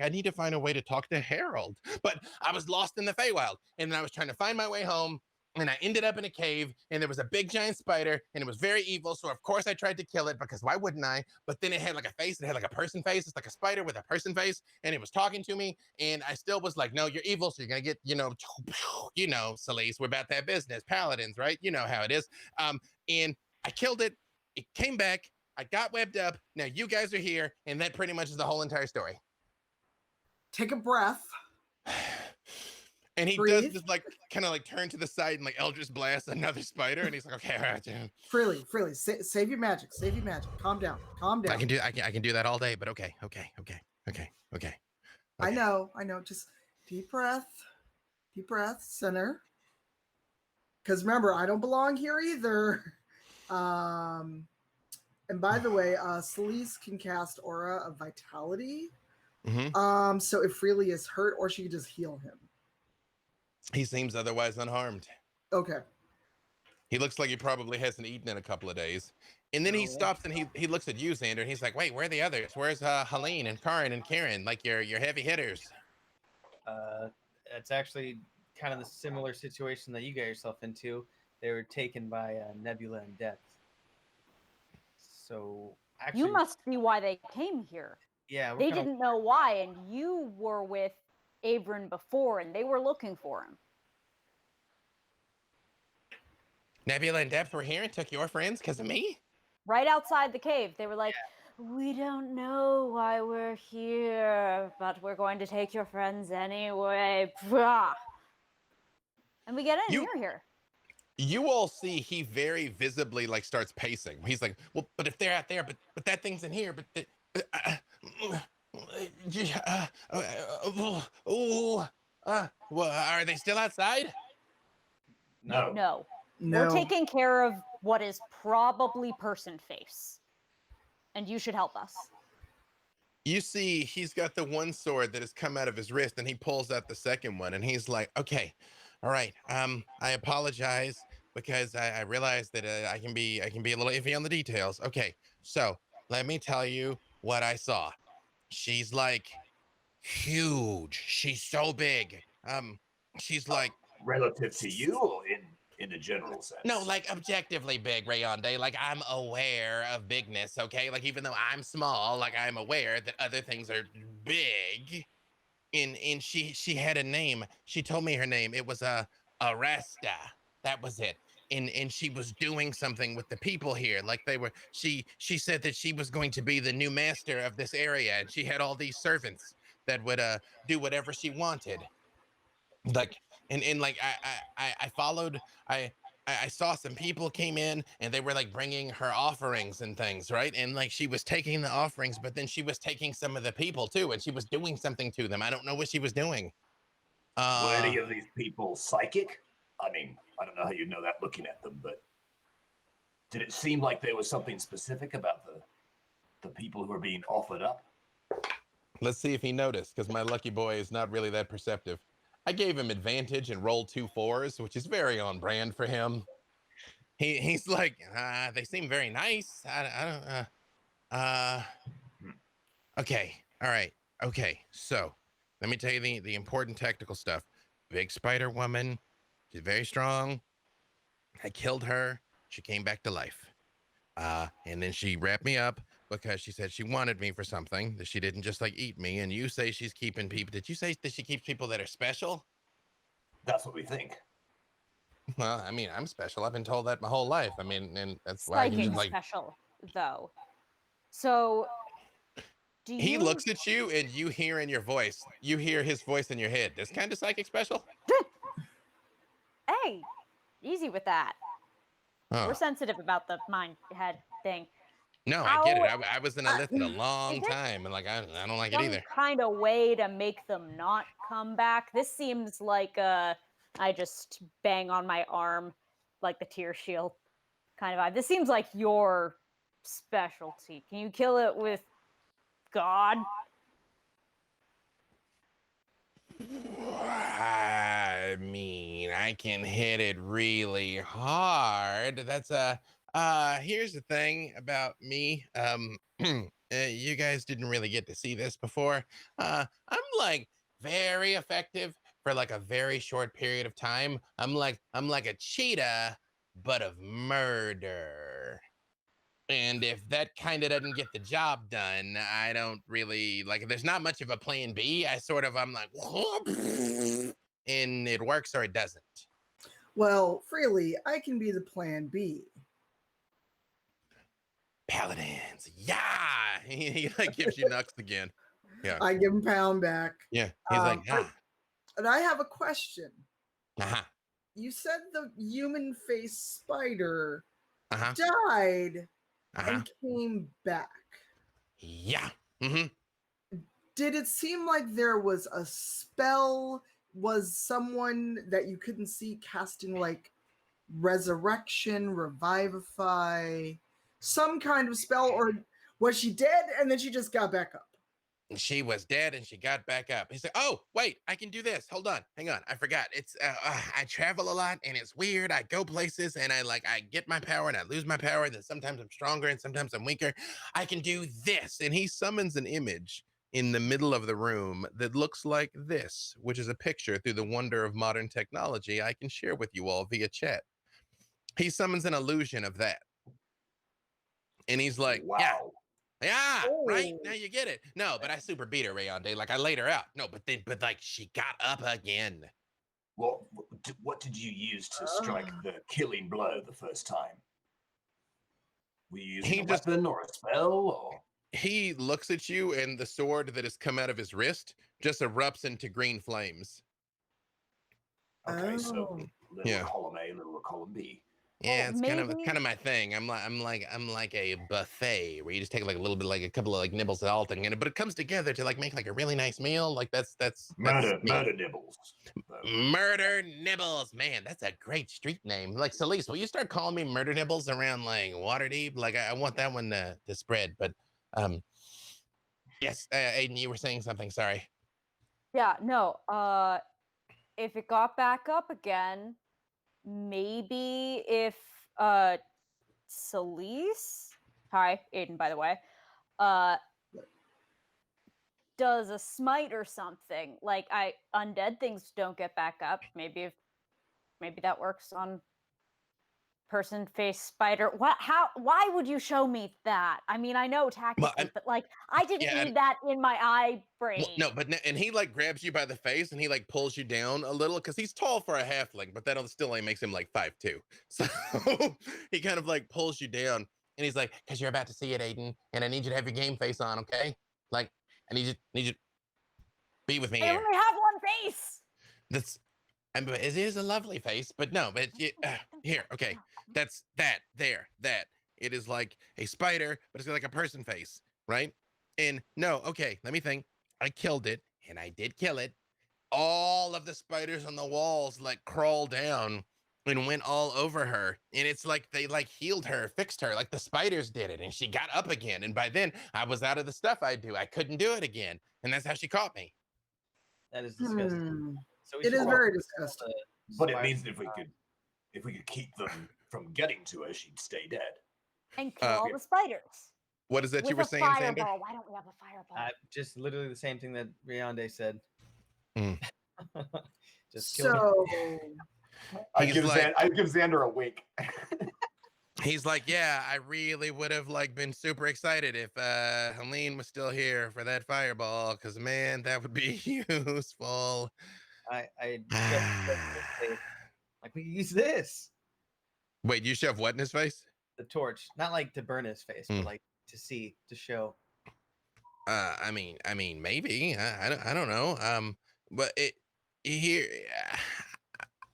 I need to find a way to talk to Harold. But I was lost in the Feywild. And then I was trying to find my way home. And I ended up in a cave, and there was a big giant spider, and it was very evil. So of course I tried to kill it, because why wouldn't I? But then it had like a face. It had like a person face. It's like a spider with a person face, and it was talking to me. And I still was like, no, you're evil. So you're gonna get, Celise, we're about that business, paladins, right? You know how it is. And I killed it. It came back. I got webbed up. Now you guys are here, and that pretty much is the whole entire story. Take a breath. And he Breathe. does this, like, kind of like turn to the side and like eldritch blast another spider, and he's like, okay, all right, dude. Freely, save your magic. Calm down. I can do that all day, but okay. I know. Just deep breath. Deep breath, center. Because remember, I don't belong here either. And by the way, Celeste can cast Aura of Vitality. Mm-hmm. So if Freely is hurt, or she can just heal him. He seems otherwise unharmed. Okay. He looks like he probably hasn't eaten in a couple of days. And then he stops and he looks at you, Xander, and he's like, wait, where are the others? Where's Helene and Karrin and Kerrin, like your heavy hitters? It's actually kind of the similar situation that you got yourself into. They were taken by Nebula and Depth. So actually, You must be why they came here. yeah, They didn't know why, and you were with Abram before, and they were looking for him. Nebula and Depth were here and took your friends because of me? Right outside the cave, they were like, we don't know why we're here, but we're going to take your friends anyway. Blah. And we get in, and you're here. You all see he very visibly like starts pacing. He's like, well, but if they're out there, but that thing's in here, but well, are they still outside? No. We're taking care of what is probably person face. And you should help us. You see, he's got the one sword that has come out of his wrist, and he pulls out the second one, and he's like, okay, all right, I apologize because I realize that I can be a little iffy on the details. Okay, so let me tell you what I saw. She's like huge. She's so big. She's like relative to you, or in a general sense? No, like objectively big, Rayonde. Like I'm aware of bigness, okay? Like even though I'm small, like I'm aware that other things are big. And she had a name. She told me her name. It was Aresta. That was it. And she was doing something with the people here. Like they were she said that she was going to be the new master of this area, and she had all these servants that would do whatever she wanted. Like and like I followed I saw some people came in and they were like bringing her offerings and things, right? And like she was taking the offerings, but then she was taking some of the people too, and she was doing something to them. I don't know what she was doing. Were any of these people psychic? I mean, I don't know how you know that looking at them, but did it seem like there was something specific about the people who are being offered up? Let's see if he noticed, because my lucky boy is not really that perceptive. I gave him advantage and rolled 2 4s, which is very on brand for him. He's like, they seem very nice. I don't. Okay, all right, okay. So let me tell you the important technical stuff. Big spider woman. She's very strong. I killed her. She came back to life. And then she wrapped me up because she said she wanted me for something, that she didn't just like eat me. And you say she's keeping people. Did you say that she keeps people that are special? That's what we think. Well, I mean, I'm special. I've been told that my whole life. I mean, and that's why I can just like special, though. So do you... He looks at you and you hear in your voice, you hear his voice in your head. This kind of psychic special? Hey, easy with that. Oh. We're sensitive about the mind head thing. No, I get it. I was in a lift a long time, and like I don't like it either. Some kind of way to make them not come back. This seems like I just bang on my arm like the tear shield kind of vibe. This seems like your specialty. Can you kill it with God? I mean, I can hit it really hard. That's here's the thing about me. You guys didn't really get to see this before. I'm like very effective for like a very short period of time. I'm like a cheetah, but of murder. And if that kind of doesn't get the job done, I don't really like. There's not much of a plan B. I'm like, and it works or it doesn't. Well, Freely, I can be the plan B. Paladins, yeah. He like gives you Nux again. Yeah. I give him pound back. Yeah. He's like, And I have a question. Uh-huh. You said the human face spider Uh-huh. died Uh-huh. and came back. Yeah. Mm-hmm. Did it seem like there was a spell was someone that you couldn't see casting like resurrection, revivify, some kind of spell, or was she dead and then she just got back up? She was dead and she got back up. He's like, oh, wait, I can do this. Hold on. Hang on. I forgot. It's, I travel a lot and it's weird. I go places and I get my power and I lose my power. And then sometimes I'm stronger and sometimes I'm weaker. I can do this. And he summons an image in the middle of the room that looks like this, which is a picture through the wonder of modern technology I can share with you all via chat. He summons an illusion of that. And he's like, yeah. Wow. Yeah, right. Oh. Now you get it. No, but I super beat her, Rayonde. Like I laid her out. No, but like she got up again. Well, what did you use to strike the killing blow the first time? Were you using a weapon or a spell? Or? He looks at you, and the sword that has come out of his wrist just erupts into green flames. Okay, so little yeah. column A, little column B. Yeah, it's kind of my thing. I'm like a buffet where you just take like a little bit, like a couple of like nibbles of all thing in it, but it comes together to like make like a really nice meal. Like that's murder nibbles. Murder Nibbles, man, that's a great street name. Like Celeste, will you start calling me Murder Nibbles around like Waterdeep? Like I want that one to spread. But yes, Aiden, you were saying something. Sorry. Yeah, no. If it got back up again, maybe if Celeste, hi Aiden, by the way, does a smite or something, like undead things don't get back up. Maybe that works on person face spider. Why would you show me that? I mean, I know tactically, but like I didn't need that in my eye brain. Well, no, but and he like grabs you by the face and he like pulls you down a little because he's tall for a halfling, but that still only makes him like 5'2". So he kind of like pulls you down and he's like, because you're about to see it, Aiden, and I need you to have your game face on, okay? Like I need you to be with me. I only have one face. It is a lovely face, but no, but here, okay, that's that. It is like a spider, but it's like a person face, right? And no, okay, let me think. I killed it, and I did kill it. All of the spiders on the walls like crawled down and went all over her, and it's like they like healed her, fixed her, like the spiders did it, and she got up again. And by then, I was out of the stuff I do. I couldn't do it again, and that's how she caught me. That is disgusting. So it is very disgusting. But it means that if we could keep them from getting to her, she'd stay dead. And kill all the spiders. What is that you were saying, fireball. Xander? Why don't we have a fireball? Just literally the same thing that Rayonde said. Just so I give Xander a wink. He's like, yeah, I really would have like been super excited if Helene was still here for that fireball, because man, that would be useful. I like we use this. Wait, you shove what in his face? The torch, not like to burn his face, but like to show. I mean, maybe I don't know. But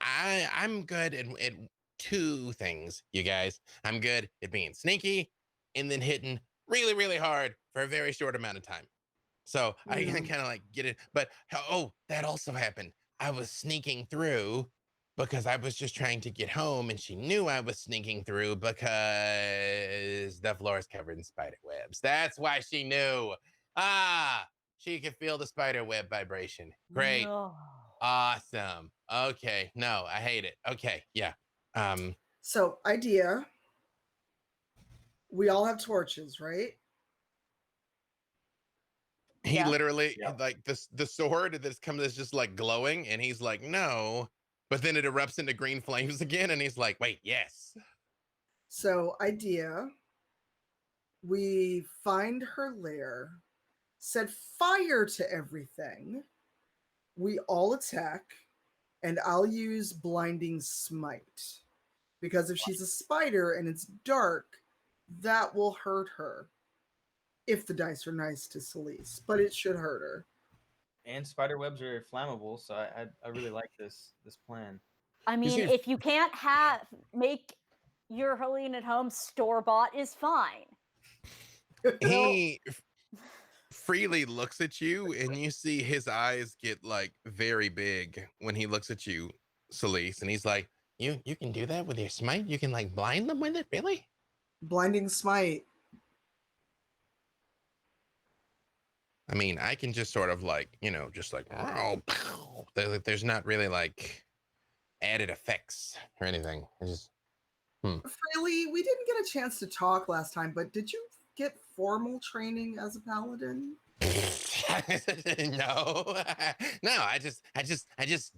I'm good at two things, you guys. I'm good at being sneaky and then hitting really, really hard for a very short amount of time. So I can kind of like get it. But that also happened. I was sneaking through because I was just trying to get home, and she knew I was sneaking through because the floor is covered in spider webs. That's why she knew. She could feel the spider web vibration. Great. No. Awesome. Okay. No, I hate it. Okay. Yeah. So idea. We all have torches, right? He literally like the sword that's just like glowing, and he's like, no, but then it erupts into green flames again, and he's like, wait, yes. So idea. We find her lair, set fire to everything. We all attack, and I'll use blinding smite. Because if she's a spider and it's dark, that will hurt her. If the dice are nice to Celeste, but it should hurt her. And spider webs are flammable, so I really like this plan. I mean, if you can't make your Helene at home store-bought is fine. Freely looks at you, and you see his eyes get like very big when he looks at you, Celeste, and he's like, "You can do that with your smite? You can like blind them with it, really?" Blinding smite. I mean, I can just sort of like, just like, oh, there's not really like added effects or anything. It's just, Freely, we didn't get a chance to talk last time, but did you get formal training as a paladin? no, no. I just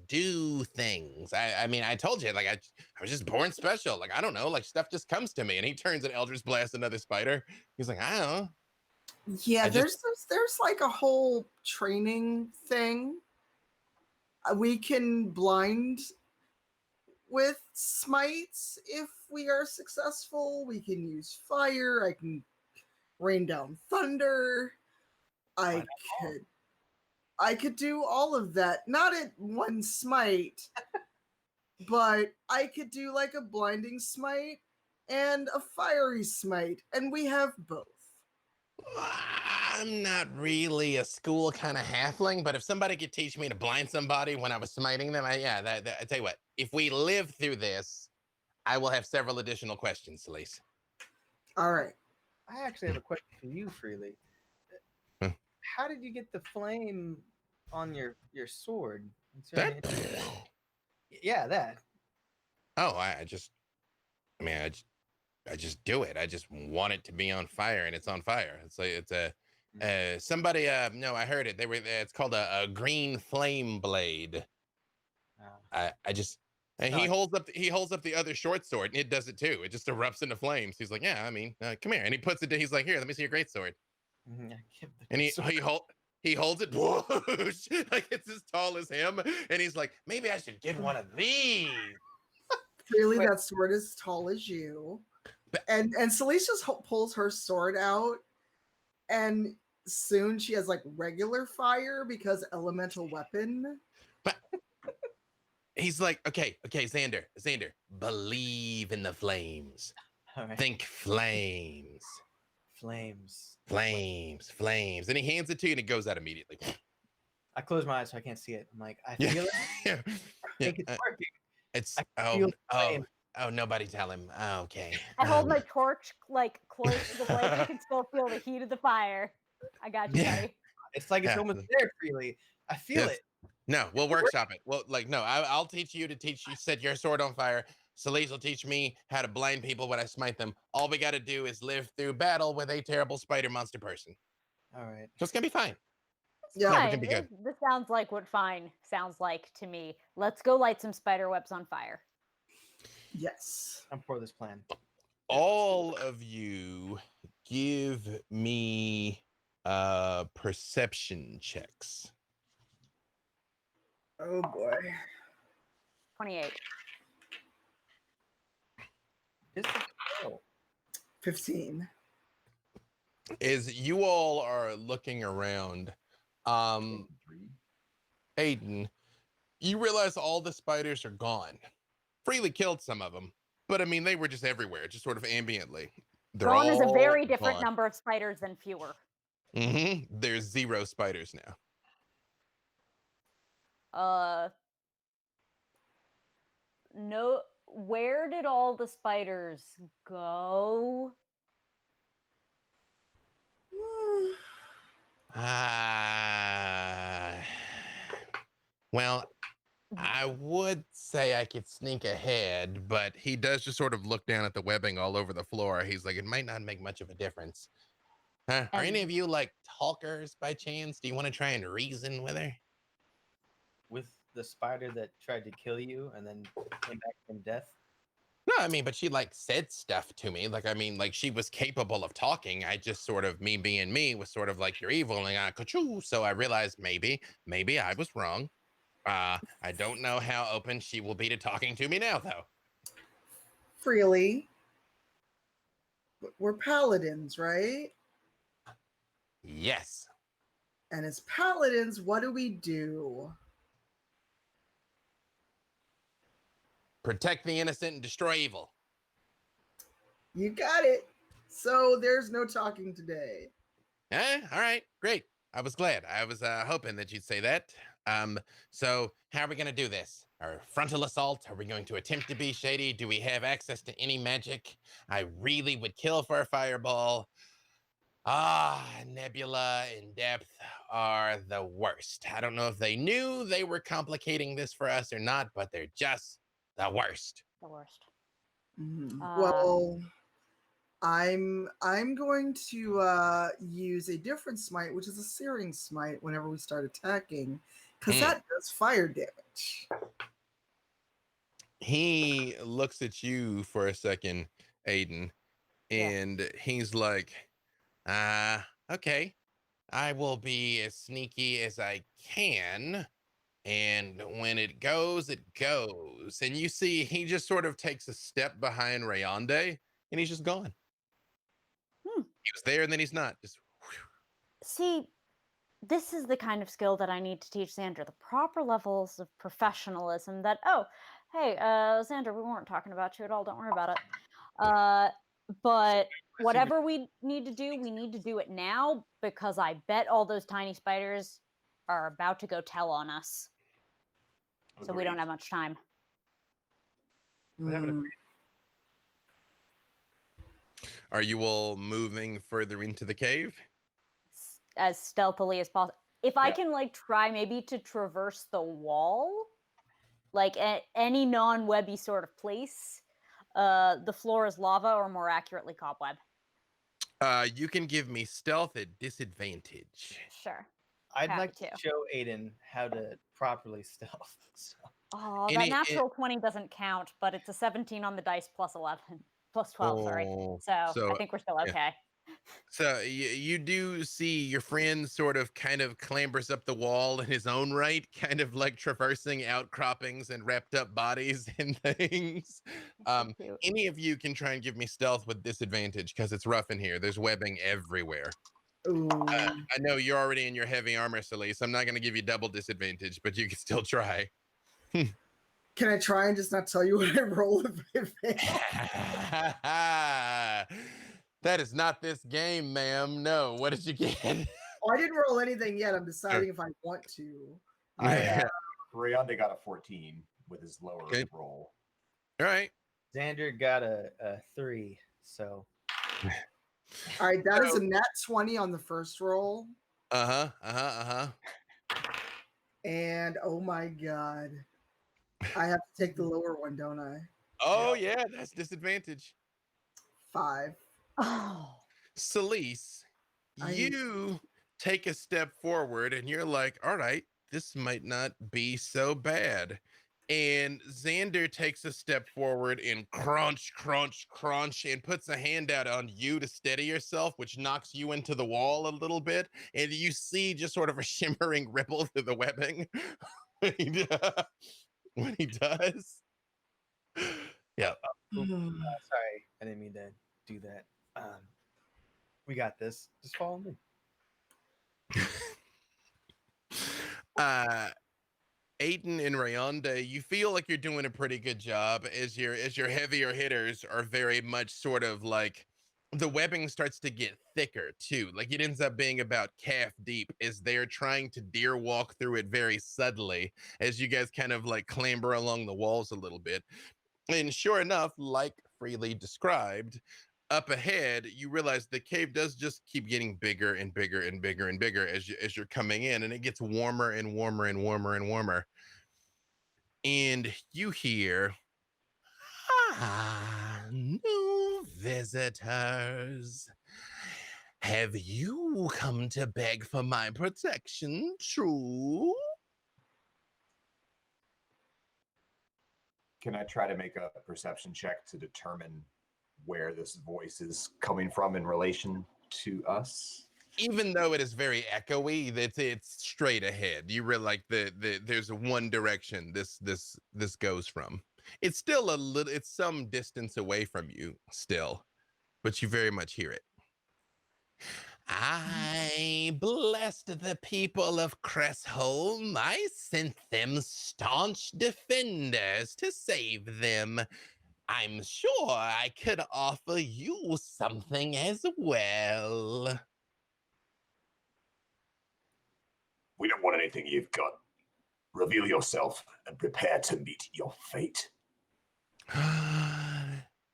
do things. I mean, I told you, like, I was just born special. Like, I don't know, like stuff just comes to me. And he turns and Eldritch Blast another spider. He's like, I don't know. Yeah, there's like a whole training thing. We can blind with smites if we are successful. We can use fire. I can rain down thunder. I could do all of that. Not at one smite, but I could do like a blinding smite and a fiery smite, and we have both. I'm not really a school kind of halfling, but if somebody could teach me to blind somebody when I was smiting them, I tell you what, if we live through this, I will have several additional questions, Celeste. All right. I actually have a question for you, Freely. Huh. How did you get the flame on your sword? That? Yeah, that. Oh, I just do it. I just want it to be on fire, and it's on fire. It's like it's a somebody. No, I heard it. It's called a green flame blade. I just. And he holds up the other short sword, and it does it too. It just erupts into flames. He's like, yeah, I mean, come here, and he puts it down. He's like, here, let me see your great sword. And he holds it, whoosh, like it's as tall as him, and he's like, maybe I should get one of these. Really, that sword is as tall as you. And Celeste just pulls her sword out, and soon she has like regular fire because elemental weapon. But he's like, okay, Xander, believe in the flames. Right. Think flames. Flames. And he hands it to you, and it goes out immediately. I close my eyes so I can't see it. I'm like, I feel it. Yeah. I think it's working. It's nobody tell him. Oh, okay. I hold my torch like close to the flame. You can still feel the heat of the fire. I got you, buddy. It's like it's almost there, Freely. I feel it. No, we'll workshop it. Well, like, no, I'll teach you set your sword on fire. Celeste will teach me how to blind people when I smite them. All we got to do is live through battle with a terrible spider monster person. All right. So it's going to be fine. Yeah, no, we can be good. This sounds like what fine sounds like to me. Let's go light some spider webs on fire. Yes. I'm for this plan. All of you give me perception checks. Oh boy. 28. 15. As you all are looking around, Aiden, you realize all the spiders are gone. Freely killed some of them, but I mean, they were just everywhere, just sort of ambiently. Gone is a very different number of spiders than fewer. There's 0 spiders now. No, where did all the spiders go? Well, I would say I could sneak ahead, but he does just sort of look down at the webbing all over the floor. He's like, it might not make much of a difference. Are any of you like talkers by chance? Do you want to try and reason with her? With the spider that tried to kill you and then came back from death? No, I mean, but she like said stuff to me. Like, I mean, like she was capable of talking. I just sort of, me being me, was sort of like, you're evil, and I ka-choo. So I realized maybe I was wrong. I don't know how open she will be to talking to me now, though. Freely. We're paladins, right? Yes. And as paladins, what do? Protect the innocent and destroy evil. You got it. So there's no talking today. All right, great. I was glad. I was hoping that you'd say that. So how are we gonna do this? Our frontal assault? Are we going to attempt to be shady? Do we have access to any magic? I really would kill for a fireball. Nebula and depth are the worst. I don't know if they knew they were complicating this for us or not, but they're just the worst. The worst. Well, I'm going to use a different smite, which is a searing smite whenever we start attacking, because that does fire damage. He looks at you for a second, Aiden, and he's like, okay, I will be as sneaky as I can. And when it goes, it goes. And you see, he just sort of takes a step behind Rayonde, and he's just gone. He was there, and then he's not. Just See, this is the kind of skill that I need to teach Xander, the proper levels of professionalism that, oh, hey, Xander, we weren't talking about you at all. Don't worry about it. But whatever we need to do it now, because I bet all those tiny spiders are about to go tell on us. So we don't have much time. Are you all moving further into the cave? As stealthily as possible. If I can, like, try maybe to traverse the wall, like any non-webby sort of place, the floor is lava, or more accurately, cobweb. You can give me stealth at disadvantage. Sure. I'd like to show Aiden how to properly stealth. So. Oh, that natural 20 doesn't count, but it's a 17 on the dice plus 11. Plus 12, sorry. So I think we're still okay. So you do see your friend sort of kind of clambers up the wall in his own right, kind of like traversing outcroppings and wrapped up bodies and things. Any of you can try and give me stealth with disadvantage because it's rough in here. There's webbing everywhere. I know you're already in your heavy armor, Celise. I'm not going to give you double disadvantage, but you can still try. Can I try and just not tell you what I roll if I fail? That is not this game, ma'am. No. What did you get? Oh, I didn't roll anything yet. I'm deciding if I want to. Rayonde got a 14 with his lower roll. All right. Xander got a 3, so. All right, that is a nat 20 on the first roll. And oh my god. I have to take the lower one, don't I? Oh yeah, that's disadvantage. 5. Oh. Celise, you take a step forward and you're like, all right, this might not be so bad. And Xander takes a step forward and crunch, crunch, crunch, and puts a hand out on you to steady yourself, which knocks you into the wall a little bit. And you see just sort of a shimmering ripple through the webbing when he does. Yeah. Sorry, I didn't mean to do that. We got this. Just follow me. Aiden and Rayonde, you feel like you're doing a pretty good job as your heavier hitters are very much sort of like the webbing starts to get thicker too. Like it ends up being about calf deep as they're trying to deer walk through it very subtly as you guys kind of like clamber along the walls a little bit. And sure enough, like freely described, up ahead, you realize the cave does just keep getting bigger and bigger and bigger and bigger as you're coming in, and it gets warmer and warmer and warmer and warmer. And you hear, new visitors. Have you come to beg for my protection, true? Can I try to make a perception check to determine where this voice is coming from in relation to us? Even though it is very echoey, it's straight ahead. You realize like there's one direction this goes from. It's still it's some distance away from you still, but you very much hear it. I blessed the people of Cressholm. I sent them staunch defenders to save them. I'm sure I could offer you something as well. We don't want anything you've got. Reveal yourself and prepare to meet your fate.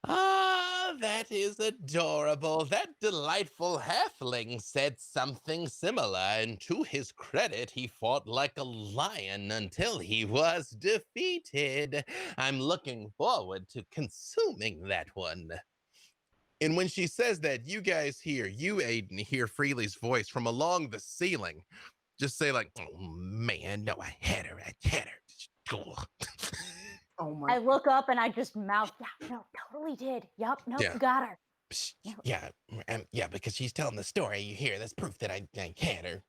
Ah, that is adorable. That delightful halfling said something similar, and to his credit, he fought like a lion until he was defeated. I'm looking forward to consuming that one. And when she says that, you guys hear, you, Aiden, hear Freely's voice from along the ceiling. Just say like, oh man, no, I had her. Oh my. I look up and I just mouth, yeah, no, totally did. Yup, nope, Yeah. you got her. Yeah, yeah, because she's telling the story. You hear, that's proof that I had her.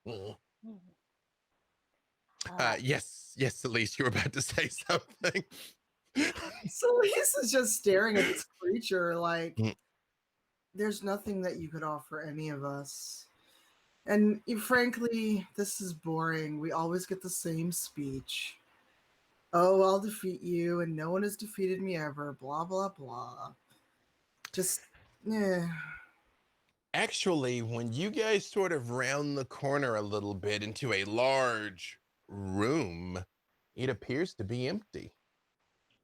Yes, Elise, you were about to say something. So Elise is just staring at this creature like, Mm. there's nothing that you could offer any of us. And frankly, this is boring. We always get the same speech. Oh, I'll defeat you, and no one has defeated me ever. Blah, blah, blah. Just, yeah. Actually, when you guys sort of round the corner a little bit into a large room, it appears to be empty.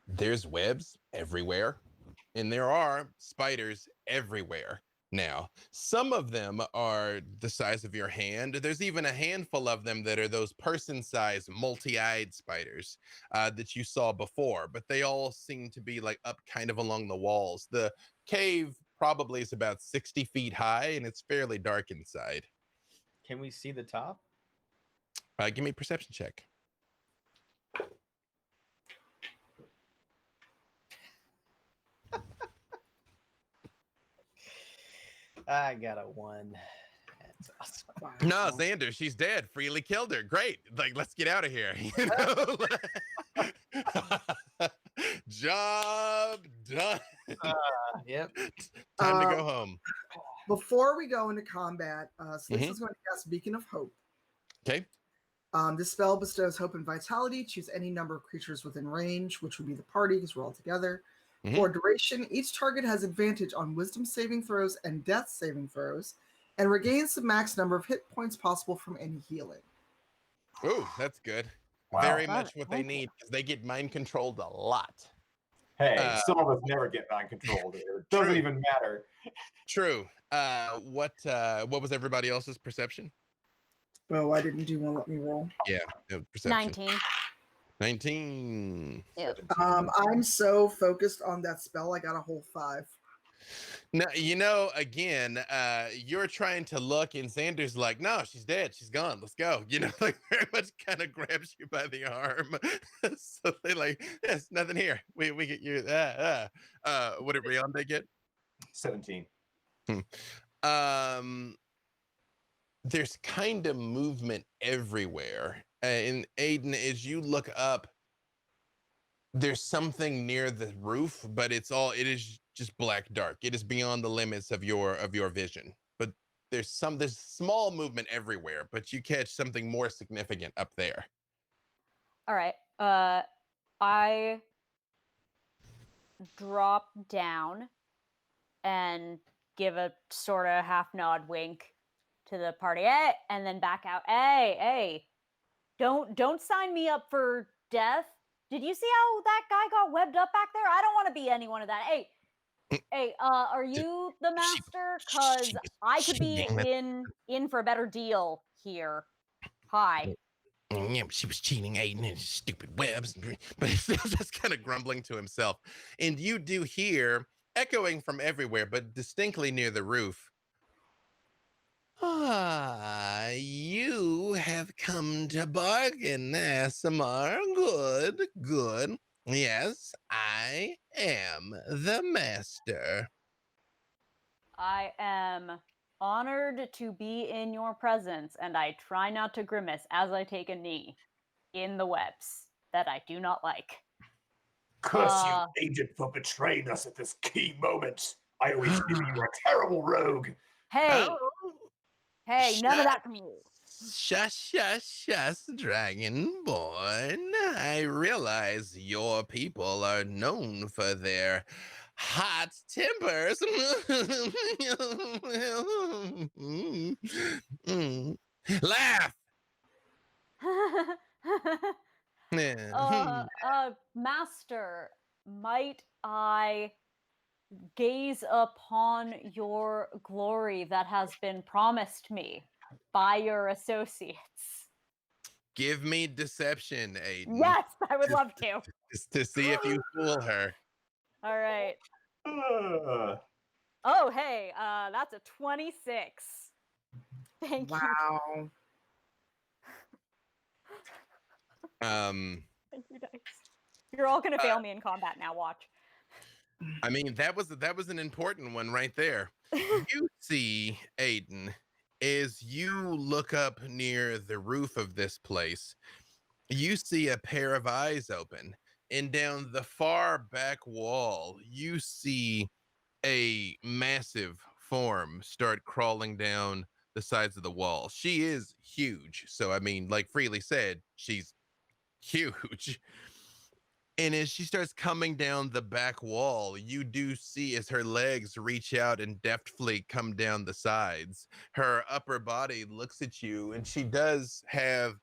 There's webs everywhere, and there are spiders everywhere. Now, some of them are the size of your hand. There's even a handful of them that are those person-sized, multi-eyed spiders that you saw before, but they all seem to be like up kind of along the walls. The cave probably is about 60 feet high, and it's fairly dark inside. Can we see the top? Give me a perception check. I got a 1. That's awesome. No, Xander, she's dead. Freely killed her. Great. Like, let's get out of here. You know? Job done. Yep. Time to go home. Before we go into combat, Sliss is going to cast Beacon of Hope. Okay. This spell bestows hope and vitality. Choose any number of creatures within range, which would be the party because we're all together. For duration, each target has advantage on wisdom saving throws and death saving throws, and regains the max number of hit points possible from any healing. Ooh, that's good. Wow. Very Love much it. what they Thank you. need because they get mind controlled a lot. Hey, some of us never get mind controlled. It doesn't True. even matter. True. What was everybody else's perception? Oh, I didn't do one. Let me roll. Yeah, perception. 19. 19. Yep. I'm so focused on that spell, I got a whole 5. Now, you know, again, you're trying to look, and Xander's like, no, she's dead. She's gone. Let's go. You know, like very much kind of grabs you by the arm. So they like, there's nothing here. We get you. What did Rayonde get? 17. There's kind of movement everywhere. And Aiden, as you look up, there's something near the roof, but it is just black dark. It is beyond the limits of your vision. But there's small movement everywhere, but you catch something more significant up there. All right. I drop down and give a sort of half nod wink to the party. Hey, and then back out. Hey. Don't sign me up for death. Did you see how that guy got webbed up back there? I don't want to be any one of that. Hey, are you the master? Because I could be in for a better deal here. Hi. Yeah, she was cheating, Aiden, and stupid webs. But he's just kind of grumbling to himself. And you do hear, echoing from everywhere, but distinctly near the roof, you have come to bargain, Asimar. Good. Yes, I am the master. I am honored to be in your presence, and I try not to grimace as I take a knee in the webs that I do not like. Curse you, agent, for betraying us at this key moment. I always knew you were a terrible rogue. Hey, none of that from you. Shush, Dragonborn. I realize your people are known for their hot tempers. Laugh! Master, might I gaze upon your glory that has been promised me by your associates? Give me deception, Aiden. Yes, I would love to. Just to see if you fool her. All right. Uh, Oh, hey, that's a 26. Thank you. Wow. Thank you, dice. You're all gonna fail me in combat now. Watch. I mean, that was an important one right there. You see, Aiden, as you look up near the roof of this place, you see a pair of eyes open, and down the far back wall, you see a massive form start crawling down the sides of the wall. She is huge. So, I mean, like Freely said, she's huge. And as she starts coming down the back wall, you do see as her legs reach out and deftly come down the sides. Her upper body looks at you, and she does have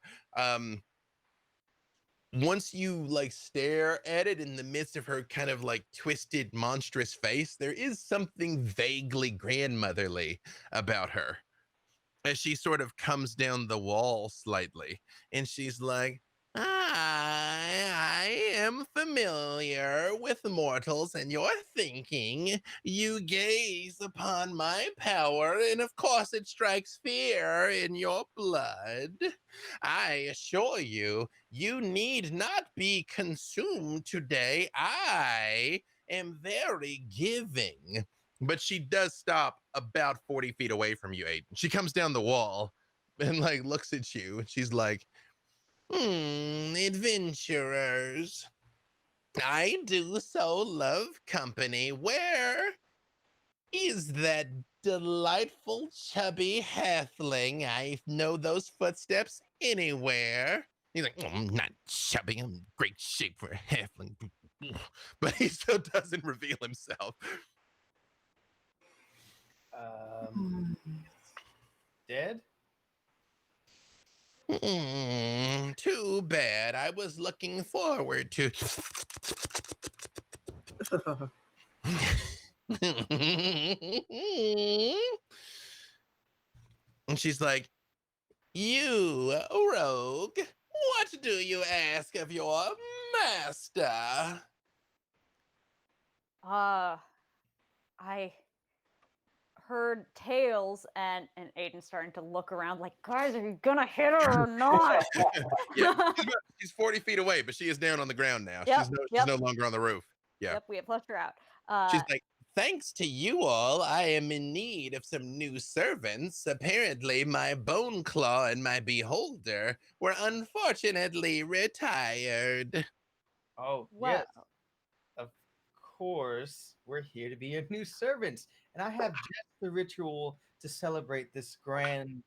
once you like stare at it in the midst of her kind of like twisted monstrous face, there is something vaguely grandmotherly about her as she sort of comes down the wall slightly, and she's like, I am familiar with mortals and your thinking. You gaze upon my power, and of course it strikes fear in your blood. I assure you, you need not be consumed today. I am very giving. But she does stop about 40 feet away from you, Aiden. She comes down the wall and like looks at you, and she's like, adventurers. I do so love company. Where is that delightful chubby halfling? I know those footsteps anywhere. He's like, I'm not chubby. I'm in great shape for a halfling. But he still doesn't reveal himself. Dead? Too bad. I was looking forward to. And she's like, you rogue, what do you ask of your master? I heard tales, and Aiden's starting to look around like, guys, are you gonna hit her or not? Yeah, she's 40 feet away, but she is down on the ground now. Yep, She's no longer on the roof. Yeah. Yep, we have flushed her out. She's like, thanks to you all, I am in need of some new servants. Apparently, my bone claw and my beholder were unfortunately retired. Oh, well, yes. Of course, we're here to be your new servants. And I have just the ritual to celebrate this grand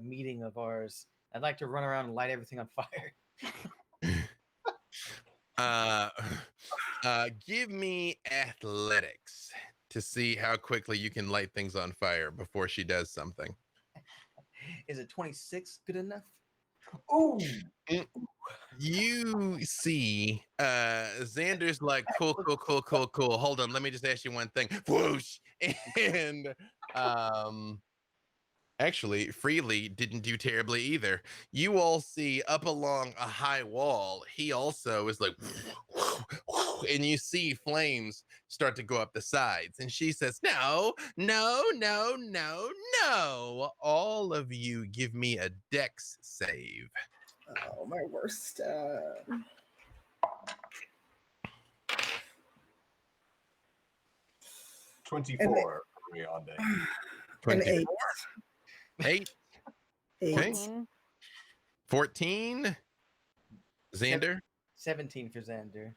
meeting of ours. I'd like to run around and light everything on fire. Give me athletics to see how quickly you can light things on fire before she does something. Is it 26 good enough? ooh. You see, Xander's like, cool. Hold on, let me just ask you one thing. Whoosh! And actually, Freely didn't do terribly either. You all see up along a high wall, he also is like, and you see flames start to go up the sides. And she says, no. All of you give me a dex save. Oh, my worst. 24 for Rayonde. An 8. 8. 8. 14. 14. Xander? 17 for Xander.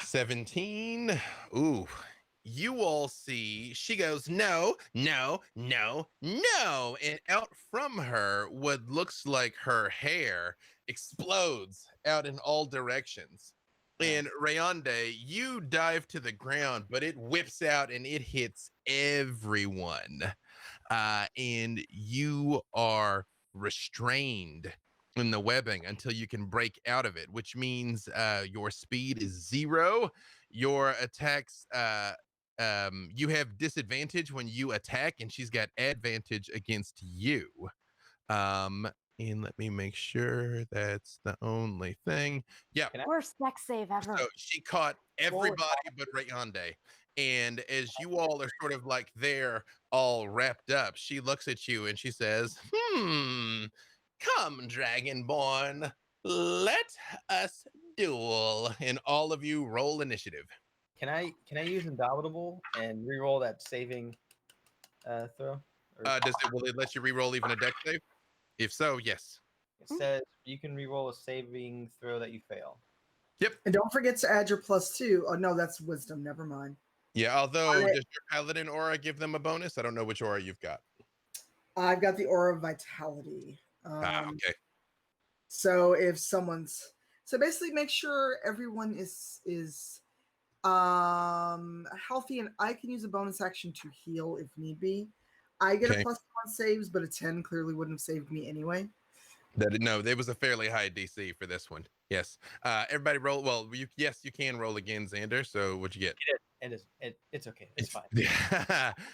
17. Ooh. You all see, she goes, no. And out from her, what looks like her hair explodes out in all directions. And Rayonde, you dive to the ground, but it whips out and it hits everyone. And you are restrained in the webbing until you can break out of it, which means your speed is 0. Your attacks, you have disadvantage when you attack, and she's got advantage against you. And let me make sure that's the only thing. Yeah. Worst sex save ever. So she caught everybody but Rayonde. And as you all are sort of like there all wrapped up, she looks at you and she says, come, Dragonborn, let us duel. And all of you roll initiative. Can I use Indomitable and reroll that saving throw? Will it let you reroll even a deck save? If so, yes. It says you can reroll a saving throw that you fail. Yep. And don't forget to add your +2. Oh no, that's wisdom. Never mind. Yeah, although does your paladin aura give them a bonus? I don't know which aura you've got. I've got the aura of vitality. Okay. So if someone's basically make sure everyone is healthy, and I can use a bonus action to heal if need be. I get a +1 saves, but a 10 clearly wouldn't have saved me anyway. No, there was a fairly high DC for this one. Yes. Everybody roll. Well, you can roll again, Xander. So what'd you get? It's okay. It's fine.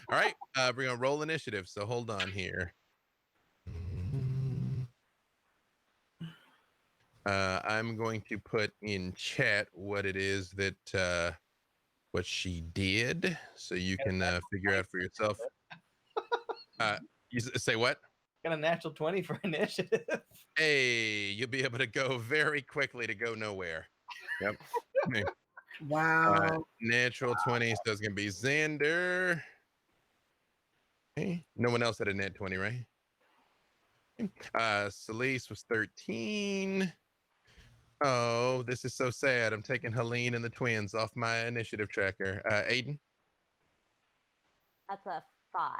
All right. We're gonna roll initiative. So hold on here. I'm going to put in chat what it is that what she did, so you can figure out for yourself. You say what? Got a natural 20 for initiative. Hey, you'll be able to go very quickly to go nowhere. Yep. Wow. Natural 20, so it's gonna be Xander. Okay. No one else had a net 20, right? Celeste was 13. Oh, this is so sad. I'm taking Helene and the twins off my initiative tracker. Aiden? That's a 5.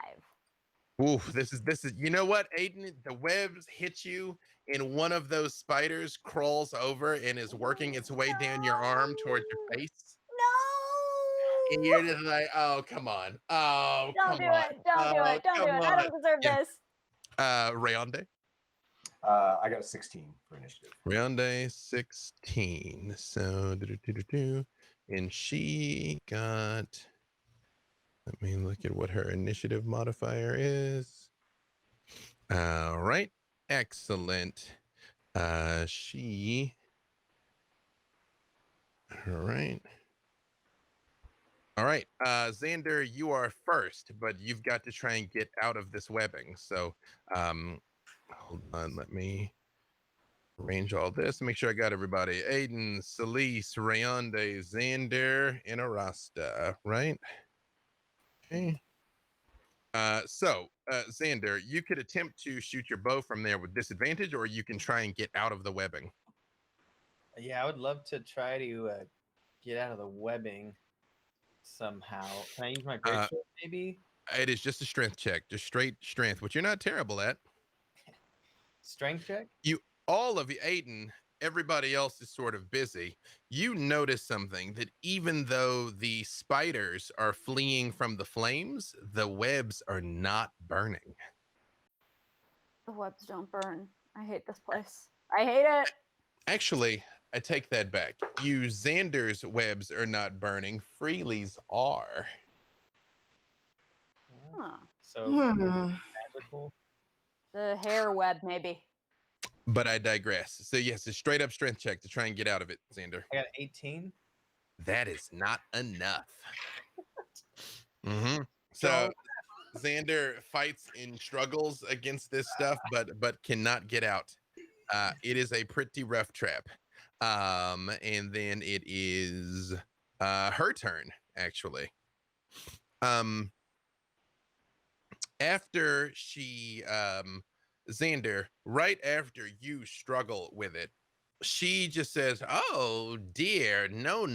Ooh, this is you know what, Aiden? The webs hit you, and one of those spiders crawls over and is working its way down your arm towards your face. No. And you're just like, oh, come on. Oh, Don't do it. Don't do it. Don't do it. I don't deserve this. Rayonde? I got a 16 for initiative. Rayonde 16. So and she got, let me look at what her initiative modifier is. All right. Excellent. All right. All right. Xander, you are first, but you've got to try and get out of this webbing. So hold on, let me arrange all this and make sure I got everybody. Aiden, Celeste, Rayonde, Xander, and Arasta, right? Okay. So Xander, you could attempt to shoot your bow from there with disadvantage, or you can try and get out of the webbing. Yeah, I would love to try to get out of the webbing somehow. Can I use my great sword, maybe? It is just a strength check, just straight strength, which you're not terrible at. Strength check? All of you, Aiden, everybody else is sort of busy. You notice something, that even though the spiders are fleeing from the flames, the webs are not burning. The webs don't burn. I hate this place. I hate it. Actually, I take that back. You Xander's webs are not burning. Freely's are. Huh. So magical. The hair web, maybe. But I digress. So yes, a straight up strength check to try and get out of it, Xander. I got 18. That is not enough. So Xander fights and struggles against this stuff, but cannot get out. It is a pretty rough trap. And then it is her turn, actually. After she Xander, right after you struggle with it, she just says, oh dear, no,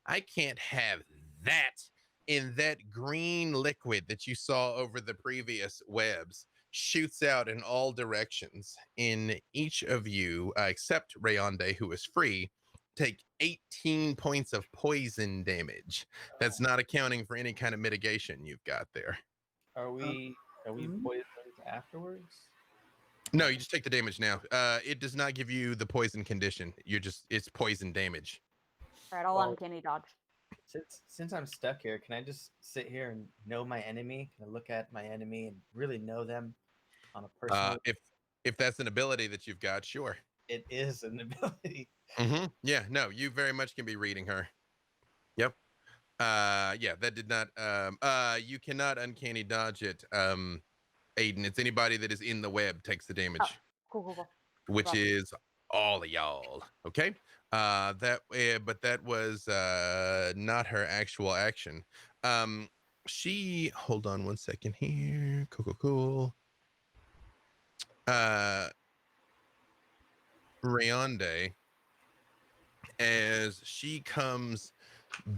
I can't have that. In that green liquid that you saw over the previous webs shoots out in all directions. In each of you, except Rayonde, who is free, take 18 points of poison damage. That's not accounting for any kind of mitigation you've got there. Are we poisoned afterwards? No, you just take the damage now. It does not give you the poison condition. It's poison damage. All right, I'll Well, uncanny dodge. Since I'm stuck here, can I just sit here and know my enemy? Can I look at my enemy and really know them on a personal? If that's an ability that you've got, sure. It is an ability. Yeah, no, you very much can be reading her. Yep. Yeah, that did not. You cannot uncanny dodge it. Aiden, it's anybody that is in the web takes the damage. Oh, cool. Which Gotcha. is all of y'all. Okay. But that was not her actual action. She hold on one second here. Cool. Rayonde, as she comes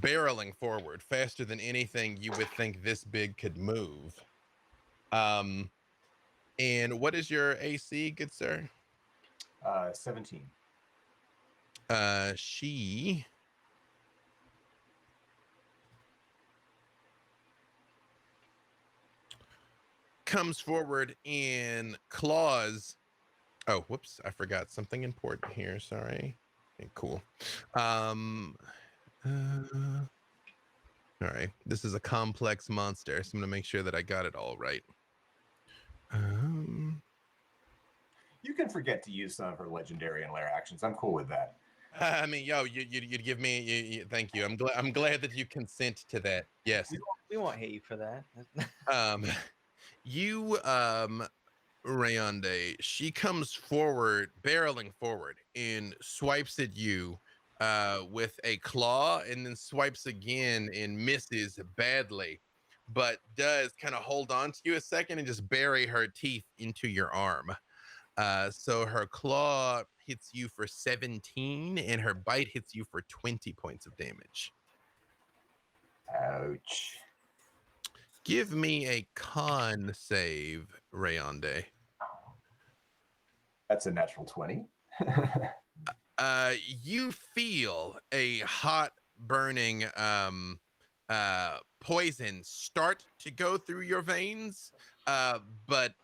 barreling forward faster than anything you would think this big could move. And what is your AC, good sir? 17. She comes forward and claws. Oh, whoops! I forgot something important here. Sorry. Okay, cool. All right. This is a complex monster, so I'm gonna make sure that I got it all right. You can forget to use some of her legendary and lair actions. I'm cool with that. I mean, yo, you'd give me. Thank you. I'm glad that you consent to that. Yes. We won't hate you for that. You Rayonde, she comes forward, barreling forward, and swipes at you with a claw, and then swipes again and misses badly, but does kind of hold on to you a second and just bury her teeth into your arm. So her claw hits you for 17, and her bite hits you for 20 points of damage. Ouch. Give me a con save, Rayonde. That's a natural 20. You feel a hot burning poison start to go through your veins, but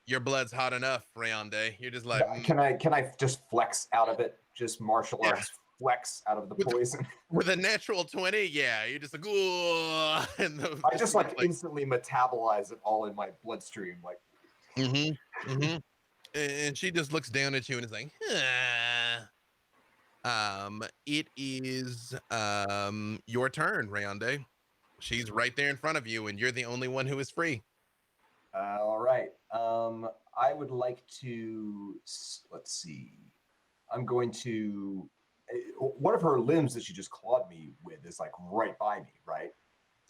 your blood's hot enough, Rayonde. You're just like, Can I just flex out of it? Just martial arts flex out of the poison. With a natural 20, yeah, you're just like, ooh, and I just like instantly metabolize it all in my bloodstream, like. And she just looks down at you and is like, it is your turn, Rayonde. She's right there in front of you, and you're the only one who is free. All right. I would like to, let's see. I'm going to, one of her limbs that she just clawed me with is like right by me, right?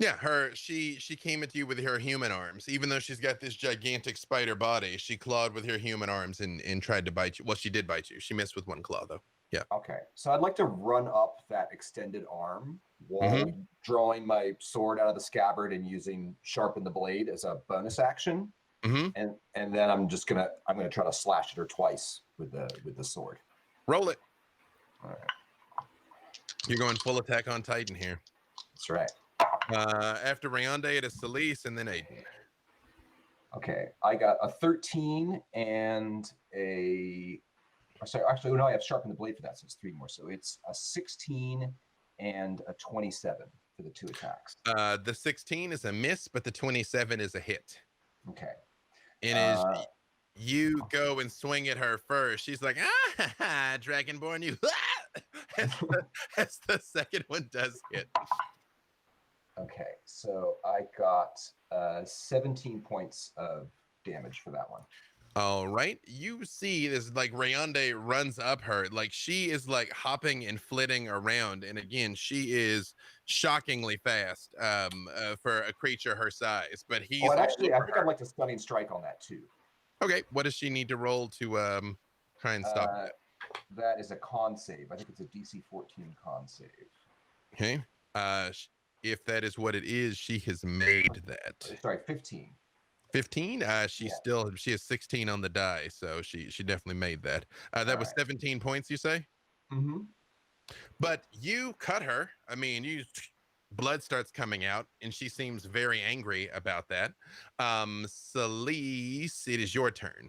Yeah, she came at you with her human arms. Even though she's got this gigantic spider body, she clawed with her human arms and tried to bite you. Well, she did bite you. She missed with one claw, though. Yeah. Okay. So I'd like to run up that extended arm while drawing my sword out of the scabbard and using sharpen the blade as a bonus action. And then I'm gonna try to slash at her twice with the sword. Roll it. All right. You're going full attack on Titan here. That's right. After Rayonde, it is Celise and then Aiden. Okay, I got a 13 and I have sharpened the blade for that, so it's 3 more. So it's a 16 and a 27 for the 2 attacks. The 16 is a miss, but the 27 is a hit. Okay. And as you go and swing at her first, she's like, Dragonborn, you as the second one does hit. Okay, so I got 17 points of damage for that one. All right. You see this, like, Rayonde runs up her. Like, she is, like, hopping and flitting around. And again, she is shockingly fast for a creature her size. But he's... I think I'd like to stunning strike on that, too. Okay. What does she need to roll to try and stop that? That is a con save. I think it's a DC 14 con save. Okay. If that is what it is, she has made that. Sorry, 15. 15? She has 16 on the die, so she definitely made that. That was 17 points, you say? But you cut her. I mean, blood starts coming out, and she seems very angry about that. Celise, it is your turn.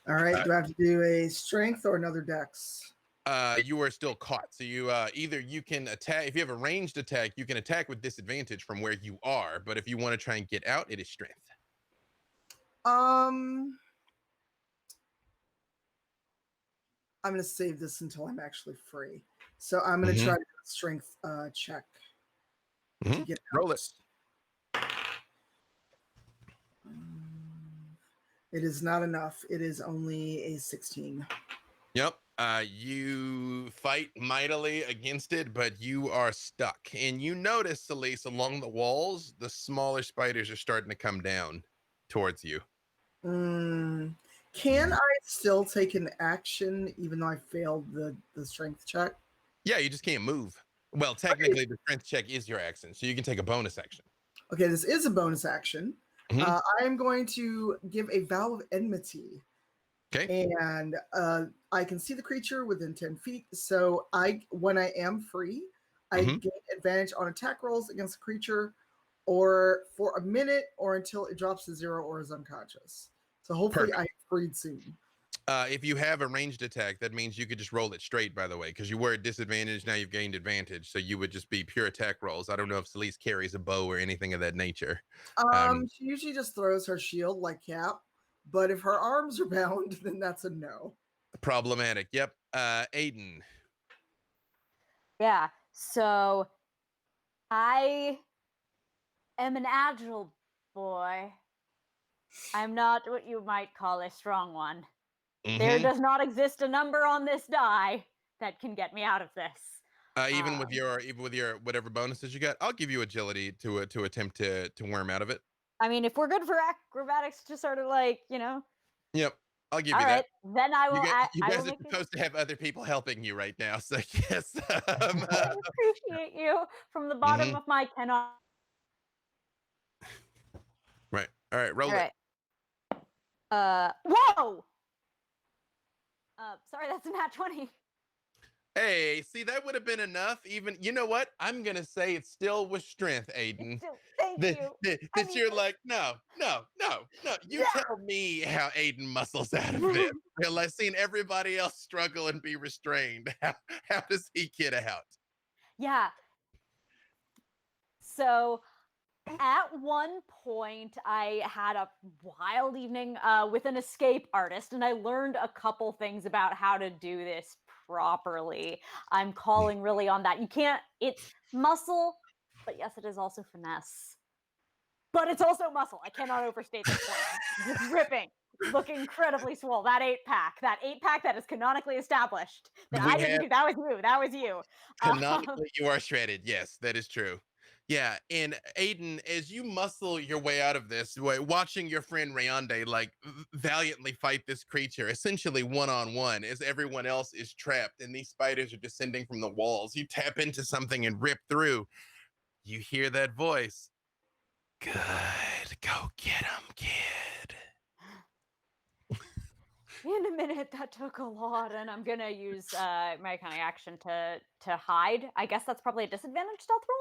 All right. Do I have to do a strength or another dex? You are still caught. So you either you can attack if you have a ranged attack, you can attack with disadvantage from where you are. But if you want to try and get out, it is strength. I'm gonna save this until I'm actually free. So I'm gonna try to do a strength check to get out. Roll it. It is not enough. It is only a 16. Yep. You fight mightily against it, but you are stuck. And you notice, Elise, along the walls, the smaller spiders are starting to come down towards you. Can I still take an action even though I failed the strength check? Yeah, you just can't move. Well, technically, the strength check is your action, so you can take a bonus action. Okay, this is a bonus action. I am going to give a vow of enmity. Okay. And I can see the creature within 10 feet. So when I am free, I gain advantage on attack rolls against the creature or for a minute or until it drops to 0 or is unconscious. So hopefully I am freed soon. If you have a ranged attack, that means you could just roll it straight, by the way, because you were at disadvantage. Now you've gained advantage. So you would just be pure attack rolls. I don't know if Celeste carries a bow or anything of that nature. She usually just throws her shield like Cap. But if her arms are bound, then that's a no. Problematic. Yep. Aiden. Yeah. So I am an agile boy. I'm not what you might call a strong one. There does not exist a number on this die that can get me out of this. Even with your whatever bonuses you got, I'll give you agility to attempt to worm out of it. I mean, if we're good for acrobatics, to sort of like, Yep, I'll give all you right, that. then I will. You guys are supposed to have other people helping you right now, so yes. I appreciate you from the bottom of my cannot. Right. All right. Roll it. Whoa. Sorry, that's a nat 20. Hey, see, that would have been enough. Even, you know what? I'm gonna say it still was strength, Aiden. Thank you. That you're like, no. You tell me how Aiden muscles out of this. Well, I've seen everybody else struggle and be restrained. How does he get out? Yeah. So at one point, I had a wild evening with an escape artist, and I learned a couple things about how to do this properly. I'm calling really on that. It's muscle, but yes, it is also finesse. But it's also muscle. I cannot overstate this point. Just ripping. Look incredibly swole. That 8-pack that is canonically established. That I didn't do. That was you. Canonically, you are shredded. Yes, that is true. Yeah, and Aiden, as you muscle your way out of this, watching your friend Rayonde like valiantly fight this creature, essentially one-on-one, as everyone else is trapped and these spiders are descending from the walls, you tap into something and rip through. You hear that voice. Good, go get him, kid. In a minute, that took a lot, and I'm gonna use my kind of action to hide. I guess that's probably a disadvantage stealth roll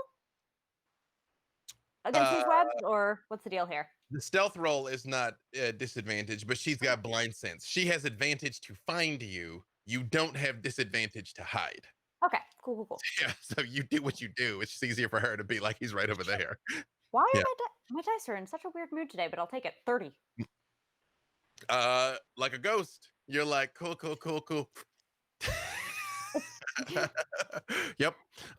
against these webs, or what's the deal here? The stealth roll is not disadvantage, but she's got blind sense. She has advantage to find you. You don't have disadvantage to hide. Okay, cool. Yeah, so you do what you do. It's just easier for her to be like, he's right over there. Why are my dice are in such a weird mood today? But I'll take it. 30. Like a ghost. You're like, cool. Yep.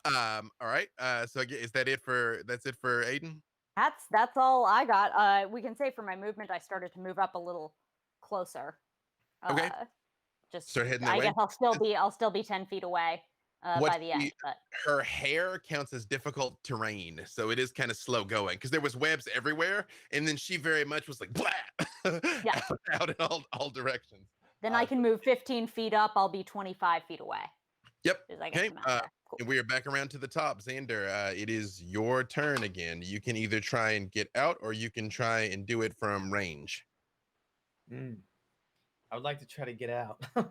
All right. So is that's it for Aiden? That's all I got. We can say for my movement, I started to move up a little closer. Okay. Just start heading that I way. guess I'll still be 10 feet away by the end. But her hair counts as difficult terrain, so it is kind of slow going because there was webs everywhere, and then she very much was like blah, out in all directions. Then I can move 15 feet up. I'll be 25 feet away. Yep. Okay. Cool. And we are back around to the top. Xander, it is your turn again. You can either try and get out, or you can try and do it from range. I would like to try to get out. All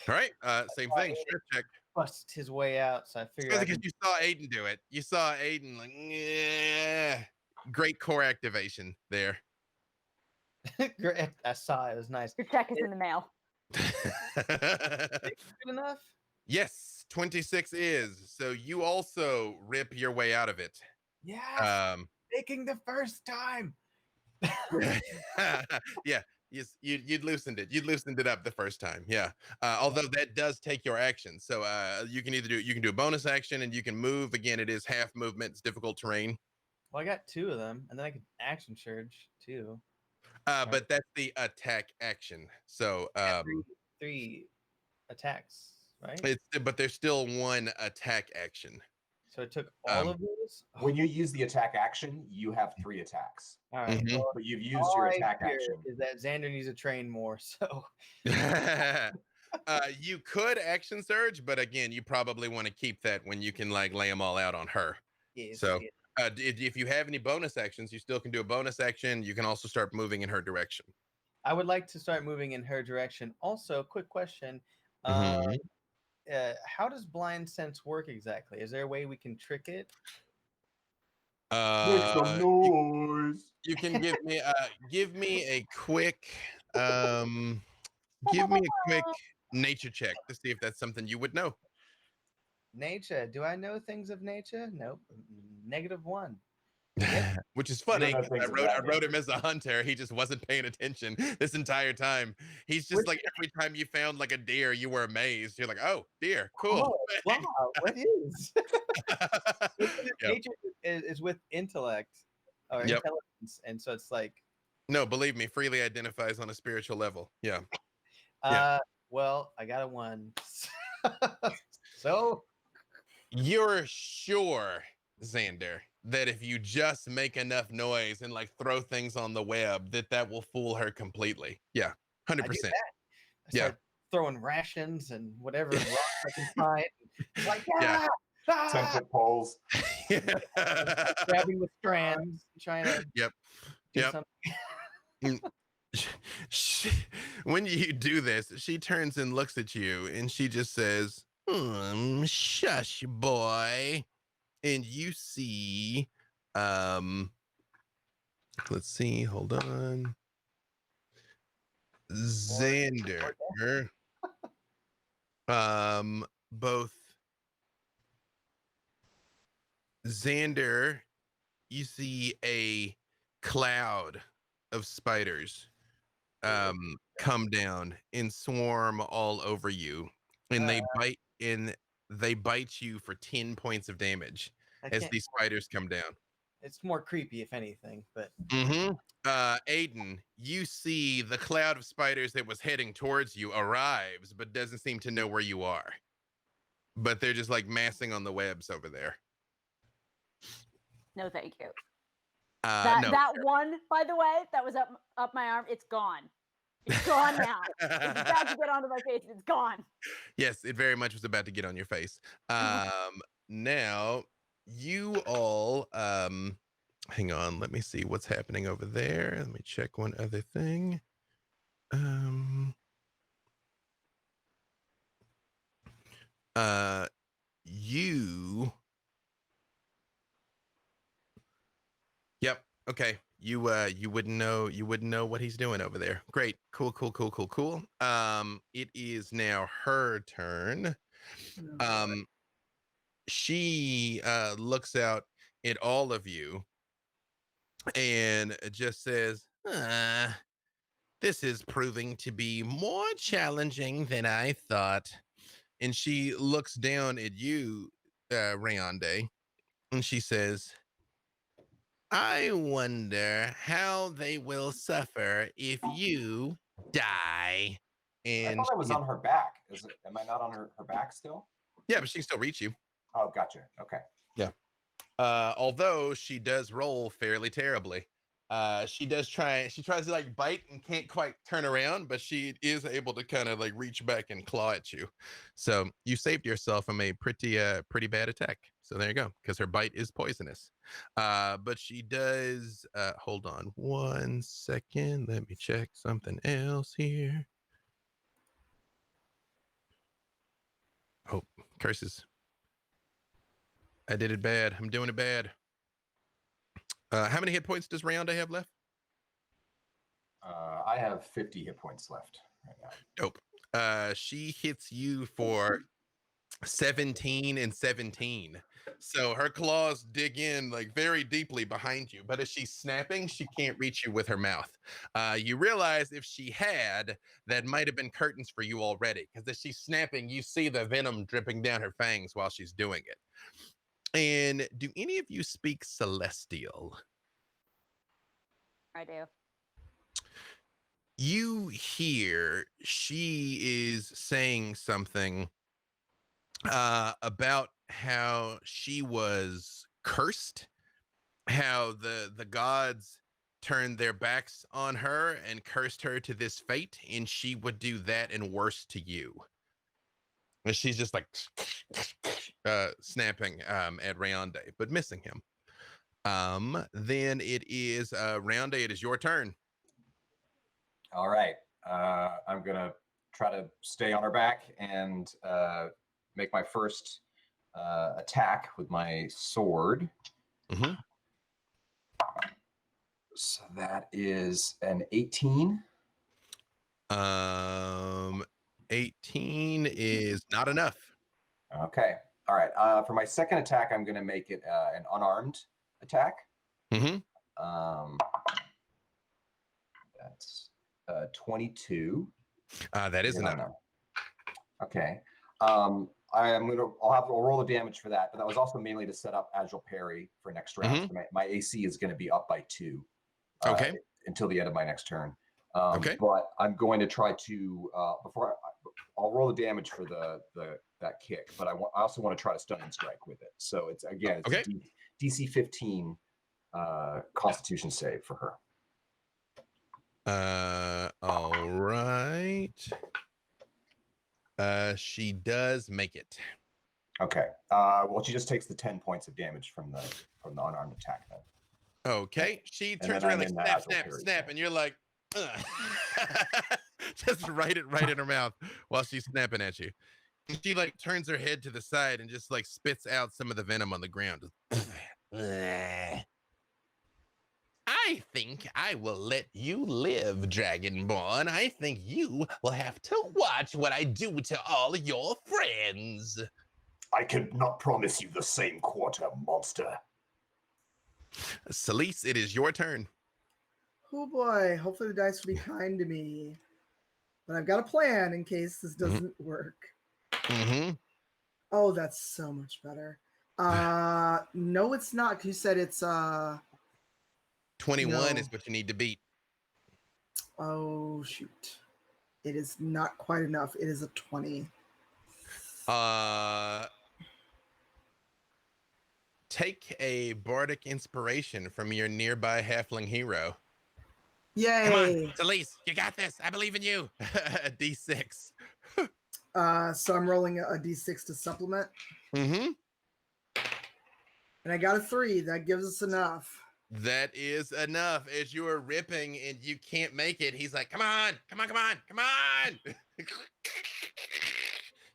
right. Same thing. Strength check. Bust his way out. So I figured because you saw Aiden do it. You saw Aiden like, yeah. Great core activation there. Great. I saw it. It was nice. Your check is in the mail. Good enough. Yes, 26 is. So you also rip your way out of it. Yes, making the first time. Yeah, you'd loosened it. You'd loosened it up the first time. Yeah. Although that does take your action. So you can do a bonus action and you can move. Again, it is half movement. It's difficult terrain. Well, I got 2 of them, and then I could action surge too. But that's the attack action. So three attacks, right? but there's still one attack action. So it took all of those. When you use the attack action, you have 3 attacks. All right, Mhm. well, But you've used your attack action. is that Xander needs to train more. So You could action surge, but again, you probably want to keep that when you can like lay them all out on her. yes, So yes. if you have any bonus actions, you still can do a bonus action. You can also start moving in her direction. I would like to start moving in her direction. Also, quick question. Mhm. How does blind sense work exactly? Is there a way we can trick it? Make some noise. You can give me a quick give me a quick nature check to see if that's something you would know. Nature. Do I know things of nature? Nope. -1. Which is You don't funny know 'cause things I of wrote that him as a hunter. He just wasn't paying attention this entire time. He's just Which- like every time you found like a deer, you were amazed. You're like, oh, deer, cool. Oh, wow. What is? Yeah. Nature is with intellect or Yep. intelligence, and so it's like, No, believe me, freely identifies on a spiritual level. Yeah. well, I got a 1. So You're sure, Xander, that if you just make enough noise and like throw things on the web, that will fool her completely. Yeah, I do 100%. that. I Yeah. start throwing rations and whatever rocks I can find. It's like, Yeah. 10-foot poles. grabbing the strands, trying to Yep. do Yep. something. When you do this, she turns and looks at you and she just says, shush, boy. And you see, let's see, hold on. Xander, both Xander, you see a cloud of spiders come down and swarm all over you, and they bite you for 10 points of damage as these spiders come down. It's more creepy, if anything, but Aiden, you see the cloud of spiders that was heading towards you arrives, but doesn't seem to know where you are. But they're just like massing on the webs over there. No, thank you. No. That one, by the way, that was up my arm. It's gone. It's gone now. It's about to get onto my face. It's gone. Yes, it very much was about to get on your face. Now you all hang on, let me see what's happening over there. Let me check one other thing. You Yep. Okay. You wouldn't know what he's doing over there. Great. Cool. It is now her turn. She looks out at all of you and just says, this is proving to be more challenging than I thought. And she looks down at you, Rayonde, and she says, I wonder how they will suffer if you die. I And thought I was on her back. Am I not on her back still? yeah, but she can still reach you. Oh, gotcha. Okay. Yeah. Although she does roll fairly terribly. She tries to like bite and can't quite turn around, but she is able to kind of like reach back and claw at you. So you saved yourself from a pretty bad attack. So there you go, because her bite is poisonous. But she does hold on one second. Let me check something else here. Oh, curses. I did it bad. I'm doing it bad. How many hit points does Rayonde have left? I have 50 hit points left right now. Dope. She hits you for 17 and 17. So her claws dig in like very deeply behind you, but as she's snapping, she can't reach you with her mouth. You realize if she had, that might have been curtains for you already, because as she's snapping, you see the venom dripping down her fangs while she's doing it. And do any of you speak Celestial? I do. You hear she is saying something about how she was cursed, how the gods turned their backs on her and cursed her to this fate, and she would do that and worse to you. And she's just like snapping at Rayonde, but missing him. Then it is Rayonde, it is your turn. All right. I'm going to try to stay on her back and make my first attack with my sword. Mm-hmm. So that is an 18. 18 is not enough. Okay. All right. For my second attack, I'm going to make it an unarmed attack. Mm-hmm. That's 22. That is enough. Okay. I'll roll the damage for that, but that was also mainly to set up agile parry for next round. Mm-hmm. So my AC is going to be up by 2. Okay. Until the end of my next turn. Okay. But I'm going to try to I'll roll the damage for that kick, but I also want to try to stun and strike with it. So it's okay. DC 15 Constitution save for her. All right. She does make it. Okay. Well, she just takes the 10 points of damage from the unarmed attack then. Okay. She turns around like snap, and you're like, just right in her mouth while she's snapping at you. And she like turns her head to the side and just like spits out some of the venom on the ground. I think I will let you live, Dragonborn. I think you will have to watch what I do to all your friends. I could not promise you the same quarter, monster. Celeste, it is your turn. Oh boy, hopefully the dice will be kind to me. But I've got a plan in case this doesn't work. Mm-hmm. Oh, that's so much better. No, it's not. You said it's 21 no. is what you need to beat. Oh shoot. It is not quite enough. It is a 20. Take a bardic inspiration from your nearby halfling hero. Yay. Come on, Celeste, you got this. I believe in you. A D6. So I'm rolling a D6 to supplement. Mm-hmm. And I got a 3. That gives us enough. That is enough. As you are ripping and you can't make it, he's like, come on.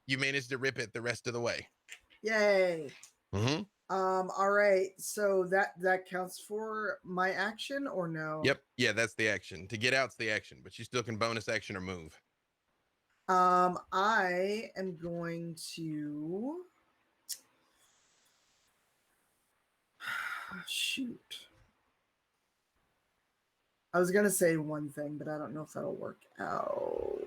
You managed to rip it the rest of the way. Yay. Mm-hmm. All right. So that counts for my action or no? Yep. Yeah, that's the action. To get out's the action, but you still can bonus action or move. I am going to shoot. I was gonna say one thing, but I don't know if that'll work out.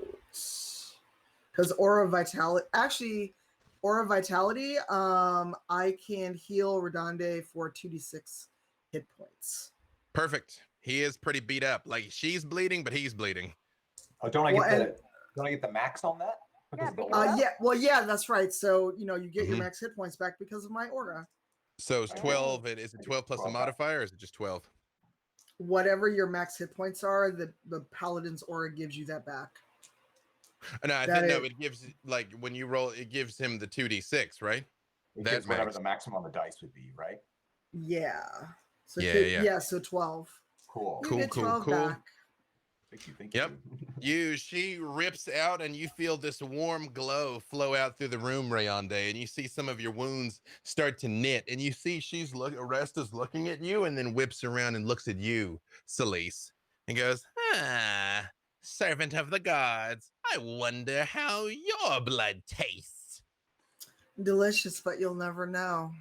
Because Aura Vitality, actually, Aura Vitality, I can heal Rayonde for 2d6 hit points. Perfect. He is pretty beat up. Like she's bleeding, but he's bleeding. Oh, don't I get the max on that? Yeah, that's right. So you get your max hit points back because of my aura. So it's 12. Is it 12 plus a modifier, or is it just 12? Whatever your max hit points are, the paladin's aura gives you that back. No, I think it gives, like when you roll, it gives him the 2d6, right? That's whatever the maximum on the dice would be, right? Yeah. So yeah. So 12. Cool. Cool. Thank you. Yep. She rips out, and you feel this warm glow flow out through the room, Rayonde, and you see some of your wounds start to knit, and you see Arresta's looking at you, and then whips around and looks at you, Celeste, and goes, servant of the gods, I wonder how your blood tastes. Delicious, but you'll never know.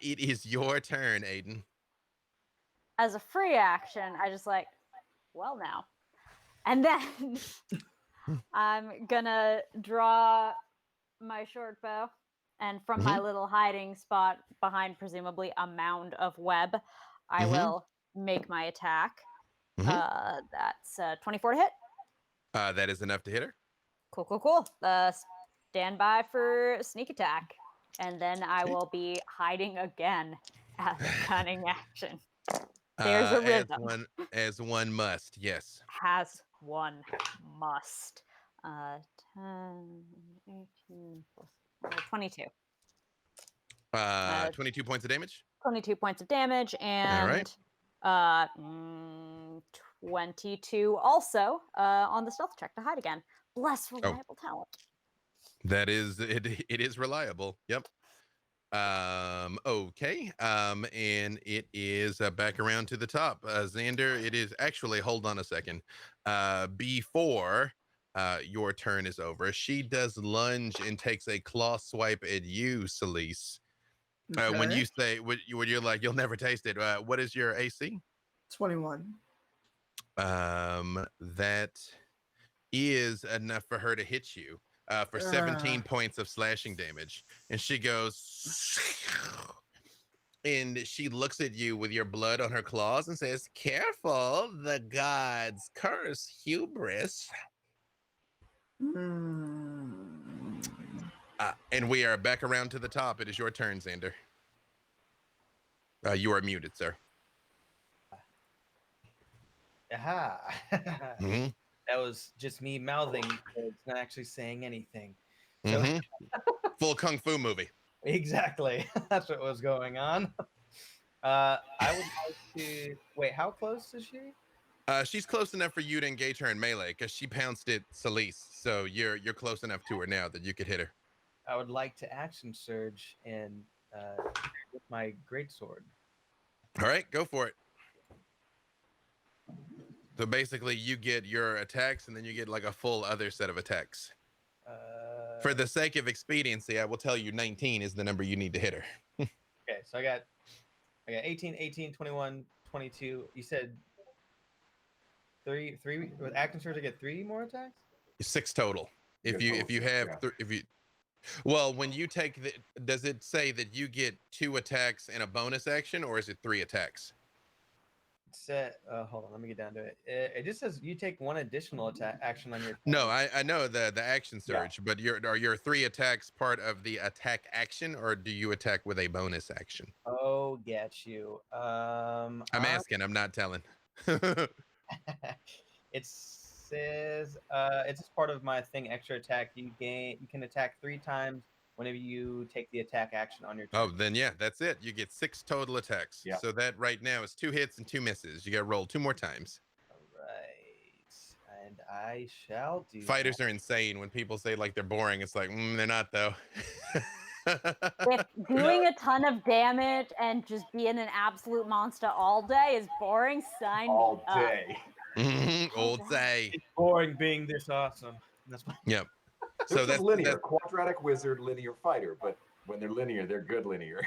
It is your turn, Aiden. As a free action, I just like, well now. And then I'm gonna draw my short bow, and from my little hiding spot behind presumably a mound of web, I will make my attack. That's 24 to hit. That is enough to hit her. Cool. Stand by for sneak attack. And then I will be hiding again as a cunning action. There's a rhythm. As one must, yes. Has one must. 10, 18, plus 22. 22 points of damage. 22 points of damage, and 22 also on the stealth check to hide again. Bless reliable talent. That is it. It is reliable. Yep. Okay. And it is back around to the top. Xander, it is actually, hold on a second. Before your turn is over, she does lunge and takes a claw swipe at you, Celise. When you say, when you're like, you'll never taste it, what is your AC? 21. That is enough for her to hit you for 17 points of slashing damage. And she goes, and she looks at you with your blood on her claws and says, "Careful, the gods curse hubris." And we are back around to the top. It is your turn, Xander. You are muted, sir. Aha. That was just me mouthing. It's not actually saying anything. So, Full kung fu movie. Exactly. That's what was going on. I would like to wait. How close is she? She's close enough for you to engage her in melee because she pounced at Celise. So you're close enough to her now that you could hit her. I would like to action surge and with my greatsword. All right, go for it. So basically, you get your attacks, and then you get like a full other set of attacks. For the sake of expediency, I will tell you 19 is the number you need to hit her. Okay, so I got 18, 21, 22. You said three with action surge. I get 3 more attacks. 6 total. If you have well, when you take the, does it say that you get 2 attacks and a bonus action, or is it 3 attacks? Hold on, let me get down to it. It just says you take 1 additional action on your. No, I know the action surge, but are your 3 attacks part of the attack action, or do you attack with a bonus action? Oh, get you. I'm asking. I'm not telling. It says it's just part of my thing. Extra attack. You can attack 3 times whenever you take the attack action on your turn. Oh, then yeah, that's it. You get 6 total attacks. Yeah. So that right now is 2 hits and 2 misses. You got to roll 2 more times. All right, and I shall do. Fighters are insane. When people say like they're boring, it's like they're not though. If doing a ton of damage and just being an absolute monster all day is boring, sign All me up. day. Old say. It's boring being this awesome. That's my. Yep. So So that's linear, quadratic wizard, linear fighter. But when they're linear, they're good linear.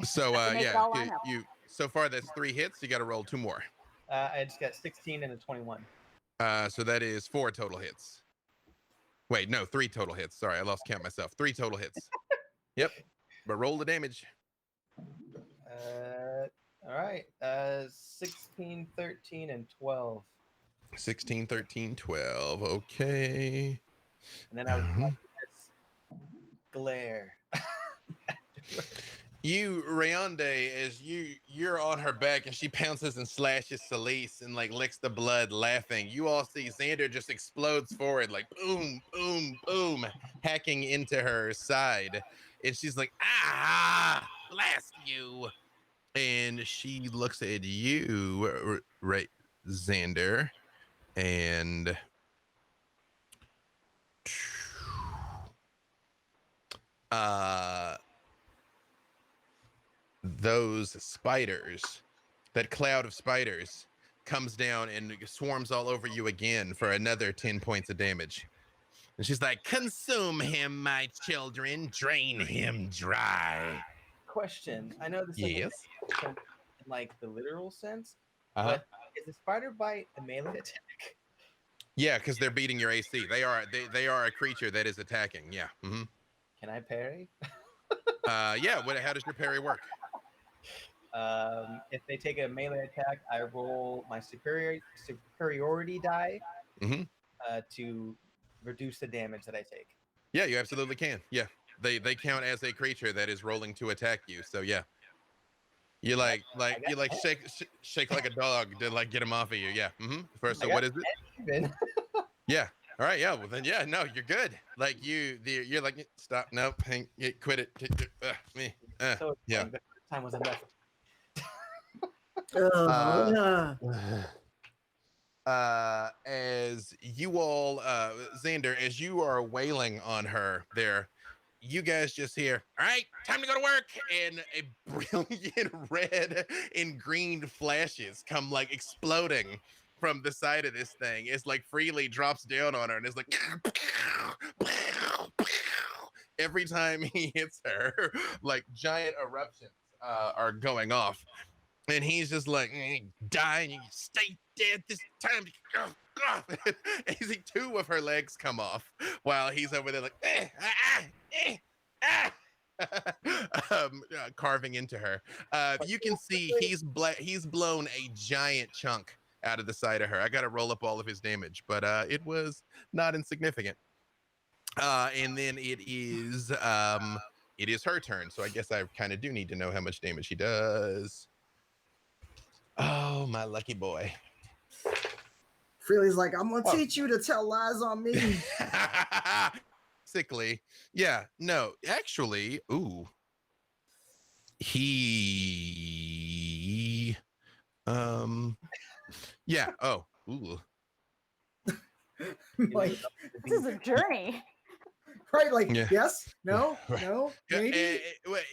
So Make it yeah, all line up. you so far that's 3 hits. You got to roll 2 more. I just got 16 and a 21. So that is 4 total hits. Wait, no, 3 total hits. Sorry, I lost count myself. 3 total hits. Yep. But roll the damage. All right. 16, 13, and 12. 16, 13, 12. Okay. And then I would like this glare. You, Rayonde, as you're on her back and she pounces and slashes Celise and like licks the blood laughing. You all see Xander just explodes forward like boom, boom, boom, hacking into her side. And she's like, "Ah, blast you." And she looks at you, right, Xander, and those spiders, that cloud of spiders comes down and swarms all over you again for another 10 points of damage. And she's like, consume him, my children, drain him dry. Question. I know this doesn't Yes. make sense in like the literal sense, Uh-huh. but is the spider bite a melee attack? Yeah, because they're beating your AC. They are a creature that is attacking. Yeah. Mm-hmm. Can I parry? Yeah. How does your parry work? If they take a melee attack, I roll my superiority die Mhm. To reduce the damage that I take. Yeah, you absolutely can. Yeah, they count as a creature that is rolling to attack you. So yeah, you shake like a dog to like get him off of you. Yeah. Mm-hmm. First, so what is it? Even. Yeah. All right. Yeah. Well then, yeah. No, you're good. Like you're like stop. Nope. Hang. Quit it. Me. So Yeah. the first time was enough. As you all, Xander, as you are wailing on her there, you guys just hear, all right, time to go to work. And a brilliant red and green flashes come like exploding from the side of this thing. It's like Freely drops down on her and it's like, every time he hits her, like giant eruptions are going off. And he's just like, die and you stay dead this time. And you see two of her legs come off while he's over there like, carving into her. You can see he's blown a giant chunk out of the side of her. I got to roll up all of his damage, but it was not insignificant. And then it is her turn. So I guess I kind of do need to know how much damage he does. Oh, my lucky boy. Freely's like, I'm gonna teach you to tell lies on me. Sickly. Yeah, no, actually, ooh. He yeah, oh, ooh. Like, This is a journey. right? Like, Yeah. yes, no, Right. no, maybe.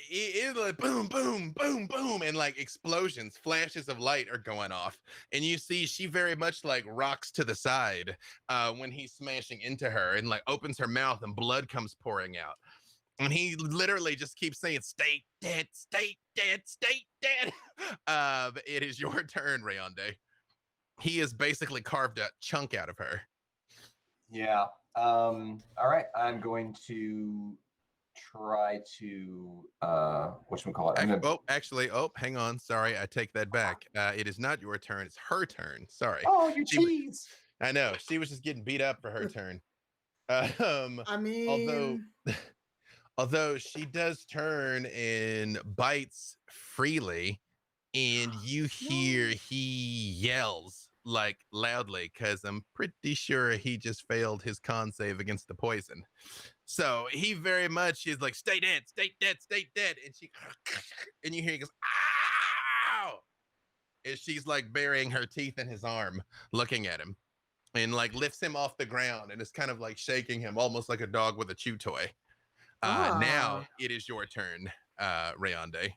It's like boom, boom, boom, boom, and like explosions, flashes of light are going off, and you see she very much like rocks to the side when he's smashing into her, and like opens her mouth, and blood comes pouring out, and he literally just keeps saying, "Stay dead, stay dead, stay dead." It is your turn, Rayonde. He has basically carved a chunk out of her. Yeah. All right. I'm going to try to whatchamacallit. Hang on. Sorry, I take that back. It is not your turn. It's her turn. Sorry. Oh, you cheese. I know. She was just getting beat up for her turn. I mean, although she does turn and bites Freely, and you hear he yells like loudly because I'm pretty sure he just failed his con save against the poison. So he very much is like, stay dead, stay dead, stay dead. And and you hear he goes, ow! And she's like burying her teeth in his arm, looking at him, and like lifts him off the ground and is kind of like shaking him almost like a dog with a chew toy. Now it is your turn, Rayonde.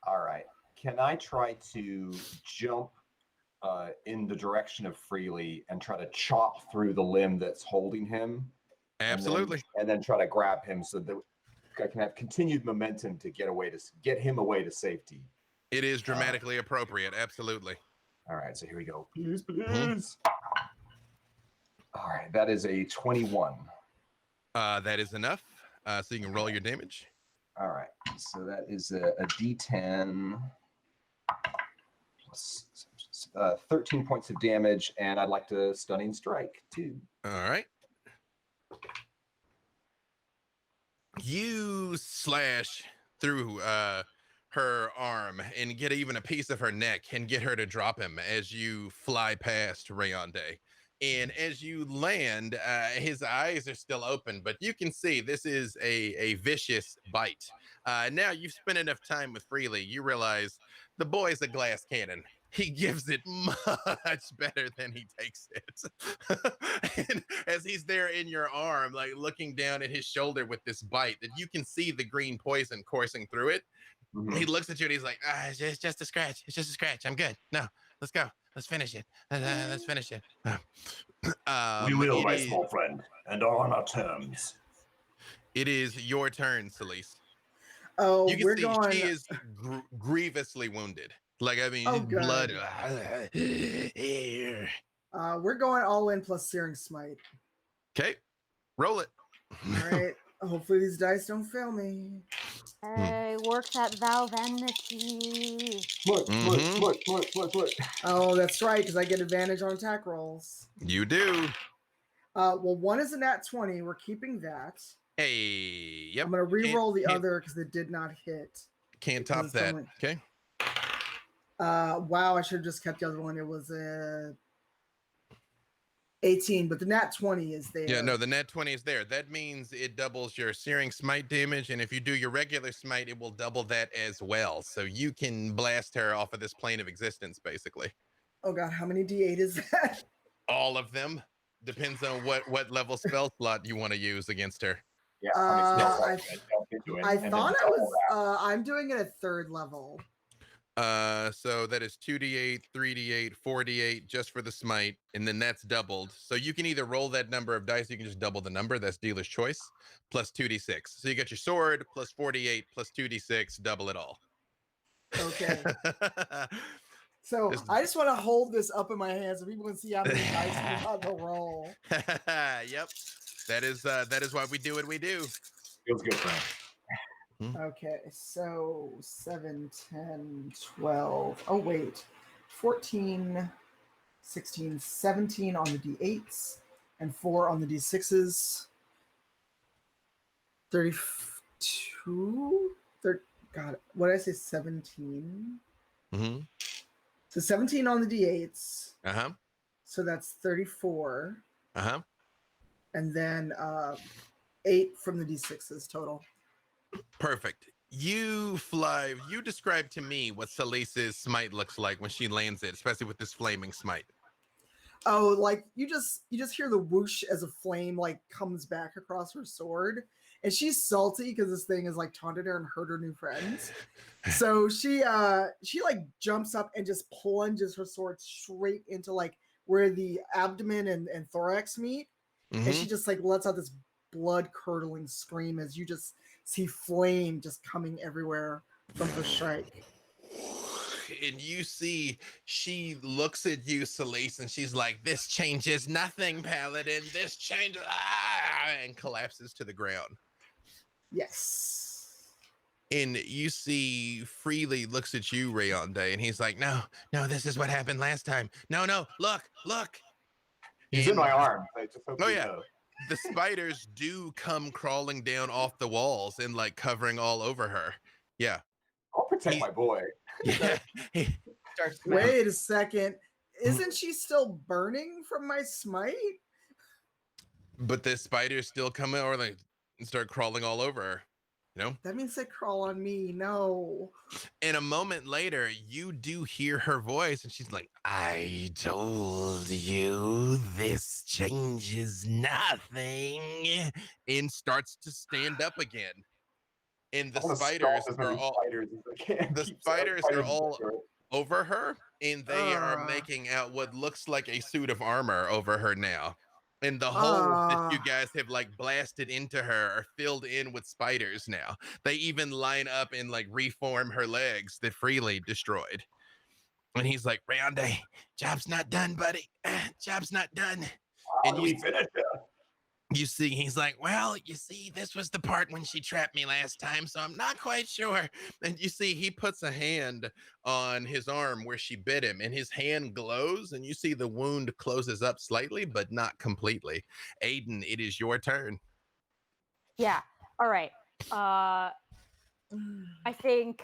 All right. Can I try to jump in the direction of Freely and try to chop through the limb that's holding him? Absolutely. And then try to grab him so that I can have continued momentum to get him away to safety. It is dramatically appropriate. Absolutely. All right. So here we go. Please, please. Mm-hmm. All right. That is a 21. That is enough. So you can roll your damage. All right. So that is a D10 plus 13 points of damage, and I'd like to stunning strike too. All right. You slash through her arm and get even a piece of her neck and get her to drop him as you fly past Rayonde. And as you land, his eyes are still open, but you can see this is a vicious bite. Now you've spent enough time with Freely, you realize the boy's a glass cannon. He gives it much better than he takes it. And as he's there in your arm, like looking down at his shoulder with this bite, that you can see the green poison coursing through it. Mm-hmm. He looks at you and he's like, it's just a scratch. It's just a scratch. I'm good. No, let's go. Let's finish it. Let's finish it. We will, It my is, small friend, and on our terms. it is your turn, Celise. Oh, You can we're see she going. is grievously wounded. Like, I mean, Oh, blood. good. We're going all in plus Searing Smite. Okay, roll it. All right. Hopefully these dice don't fail me. Hey, work that Valve enmity. Look. Oh, that's right, because I get advantage on attack rolls. You do. Well, one is a nat 20. We're keeping that. Hey, yep. I'm going to re-roll the Can't- other because it did not hit. Can't because top it's that. only- Okay. Wow, I should have just kept the other one. It was 18, but the nat 20 is there. Yeah, no, the net 20 is there. That means it doubles your searing smite damage, and if you do your regular smite, it will double that as well. So you can blast her off of this plane of existence, basically. Oh god, how many d8 is that? All of them. Depends on what level spell slot you want to use against her. Yeah, how many spells I- I jump into it, I and then thought I double was. I'm doing it at 3rd level. So that is 2d8, 3d8, 4d8 just for the smite, and then that's doubled. So you can either roll that number of dice, you can just double the number, that's dealer's choice, plus 2d6. So you got your sword plus 48 plus 2d6, double it all. Okay. So I just want to hold this up in my hands so people can see how many dice we have to roll. Yep. That is why we do what we do. Feels good, friend. Okay, so 7, 10, 12. Oh, wait. 14, 16, 17 on the d8s, and 4 on the d6s. 32? God, what did I say? 17? Mm-hmm. So 17 on the d8s. Uh-huh. So that's 34. Uh-huh. And then 8 from the d6s total. Perfect. You describe to me what Salice's smite looks like when she lands it, especially with this flaming smite. Oh, like you just hear the whoosh as a flame like comes back across her sword, and she's salty because this thing has like taunted her and hurt her new friends. So she like jumps up and just plunges her sword straight into like where the abdomen and thorax meet, and she just like lets out this blood curdling scream as you just see flame just coming everywhere from her strike. And you see she looks at you, Salice, and she's like, "This changes nothing, Paladin. This changes," and collapses to the ground. Yes. And you see Freely looks at you, Rayonde, and he's like, no, this is what happened last time. No, look. He's in And my arms. I just hope Oh, you yeah. know. the spiders do come crawling down off the walls and like covering all over her. Yeah. I'll protect He- my boy. Yeah. Starts smashing. Wait a second. Isn't she still burning from my smite? But the spiders still come or like start crawling all over her. You know? That means they crawl on me. No. And a moment later, you do hear her voice, and she's like, "I told you this changes nothing," and starts to stand up again. And the I wanna spiders stomp as are many all spiders as I can. the Keep spiders are all spiders. over her, and they are Ah. making out what looks like a suit of armor over her now. And the holes that you Ah. guys have like blasted into her are filled in with spiders now. They even line up and like reform her legs that Freely destroyed. And he's like, "Rayonde, job's not done, buddy. Job's not done." How And do we finish it? you see, he's like, "Well, you see, this was the part when she trapped me last time, so I'm not quite sure." And you see, he puts a hand on his arm where she bit him, and his hand glows, and you see the wound closes up slightly, but not completely. Aiden, it is your turn. Yeah. All right. I think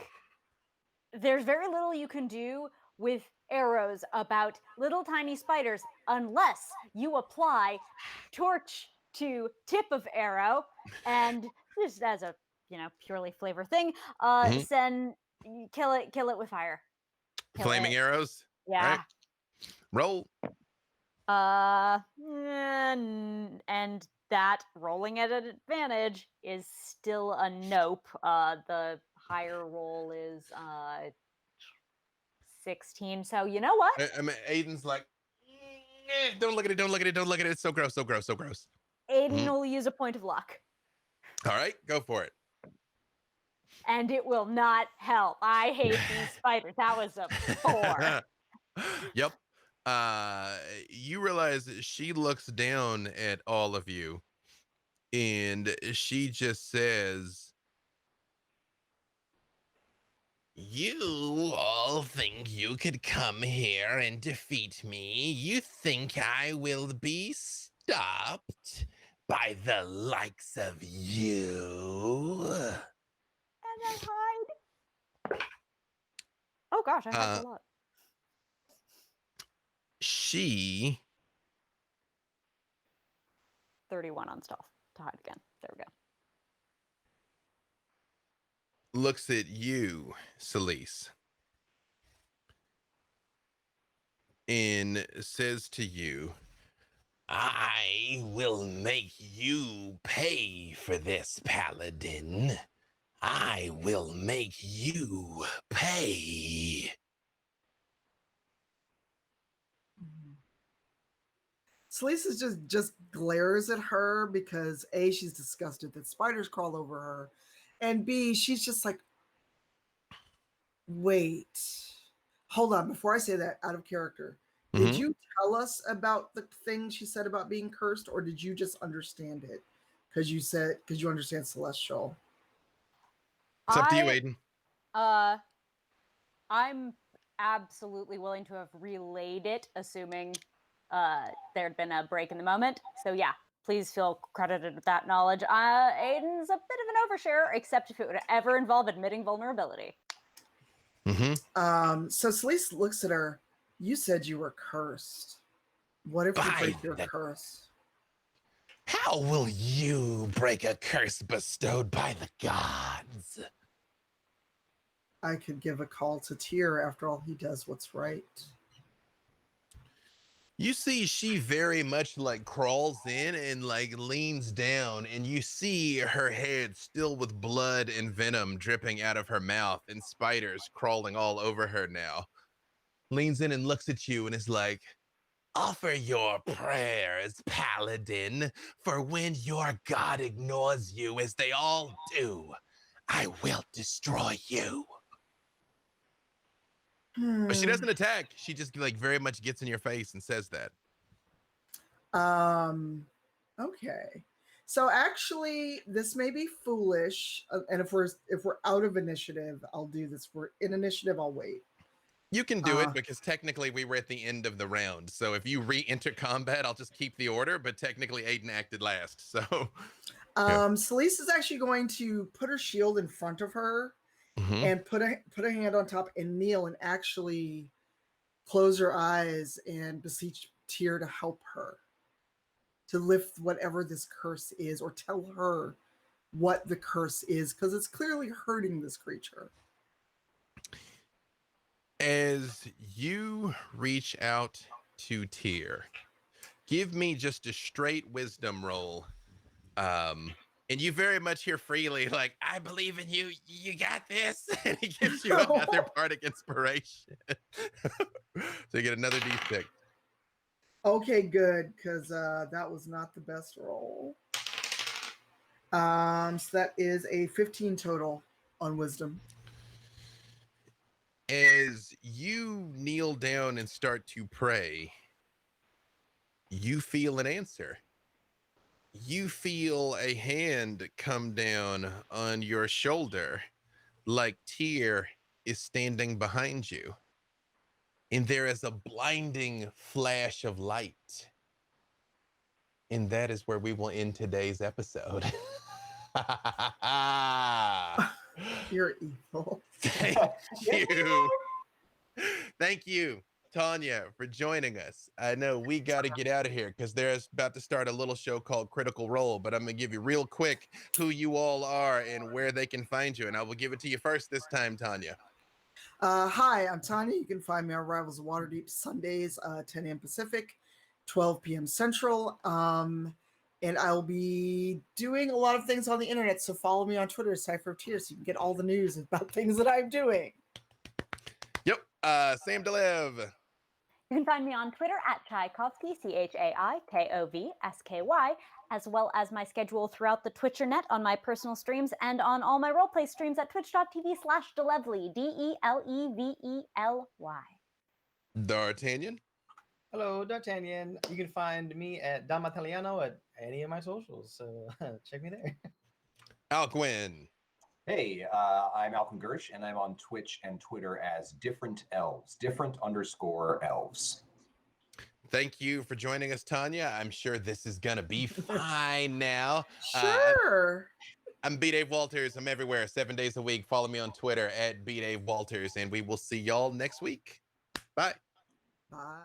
there's very little you can do with arrows about little tiny spiders unless you apply torch to tip of arrow, and just as a purely flavor thing, Mhm. kill it with fire. Kill Flaming it. arrows. Yeah. Right. Roll. And that rolling at an advantage is still a nope. The higher roll is 16. So you know what? I mean, Aiden's like, don't look at it, don't look at it, don't look at it. It's so gross, so gross, so gross. Aiden will use a point of luck. All right, go for it. And it will not help. I hate these spiders. That was a 4. Yep. You realize that she looks down at all of you and she just says, "You all think you could come here and defeat me? You think I will be stopped by the likes of you?" And then hide. Oh gosh, I have a lot. She 31 on stealth to hide again. There we go. looks at you, Celise, and says to you, "I will make you pay for this, Paladin. I will make you pay." Celise just glares at her because A, she's disgusted that spiders crawl over her, and B, she's just like, wait, hold on. Before I say that, out of character, did you tell us about the thing she said about being cursed, or did you just understand it? Because you understand Celestial. It's up to you, Aiden. I'm absolutely willing to have relayed it, assuming there'd been a break in the moment. So yeah, please feel credited with that knowledge. Aiden's a bit of an overshare, except if it would ever involve admitting vulnerability. So Celeste looks at her. You said you were cursed. What if we break your curse? How will you break a curse bestowed by the gods? I could give a call to Tyr. After all, he does what's right. You see she very much like crawls in and like leans down, and you see her head still with blood and venom dripping out of her mouth and spiders crawling all over her now. Leans in and looks at you and is like, "Offer your prayers, Paladin, for when your god ignores you as they all do, I will destroy you." But she doesn't attack. She just like very much gets in your face and says that. Okay. So actually, this may be foolish, and if we're out of initiative, I'll do this. If we're in initiative, I'll wait. You can do it because technically we were at the end of the round. So if you re-enter combat, I'll just keep the order. But technically, Aiden acted last. So Celeste is actually going to put her shield in front of her and put a hand on top and kneel and actually close her eyes and beseech Tyr to help her to lift whatever this curse is, or tell her what the curse is, because it's clearly hurting this creature. as you reach out to Tyr, give me just a straight wisdom roll. And you very much hear freely, like, "I believe in you. You got this." And he gives you another bardic inspiration. So you get another D6. Okay, good, because that was not the best roll. So that is a 15 total on wisdom. As you kneel down and start to pray, you feel an answer. You feel a hand come down on your shoulder, like Tyr is standing behind you. And there is a blinding flash of light. And that is where we will end today's episode. You're evil. Thank you. Thank you, Tanya, for joining us. I know we got to get out of here because there's about to start a little show called Critical Role, but I'm going to give you real quick who you all are and where they can find you. And I will give it to you first this time, Tanya. Hi, I'm Tanya. You can find me on Rivals of Waterdeep Sundays, 10 a.m. Pacific, 12 p.m. Central. And I'll be doing a lot of things on the internet, so follow me on Twitter, Cypher of Tears, so you can get all the news about things that I'm doing. Yep. Sam DeLev. You can find me on Twitter at Tchaikovsky, ChaiKovsky, as well as my schedule throughout the Twitchernet on my personal streams and on all my roleplay streams at twitch.tv/Delevely, Delevely. D'Artagnan. Hello, D'Artagnan. You can find me at Mattaliano at any of my socials, so check me there. Alcuin. Hey, I'm Alcuin Gersh, and I'm on Twitch and Twitter as Different Elves, different_elves. Thank you for joining us, Tanya. I'm sure this is going to be fine now. Sure. I'm B. Dave Walters. I'm everywhere 7 days a week. Follow me on Twitter at B. Dave Walters, and we will see y'all next week. Bye. Bye.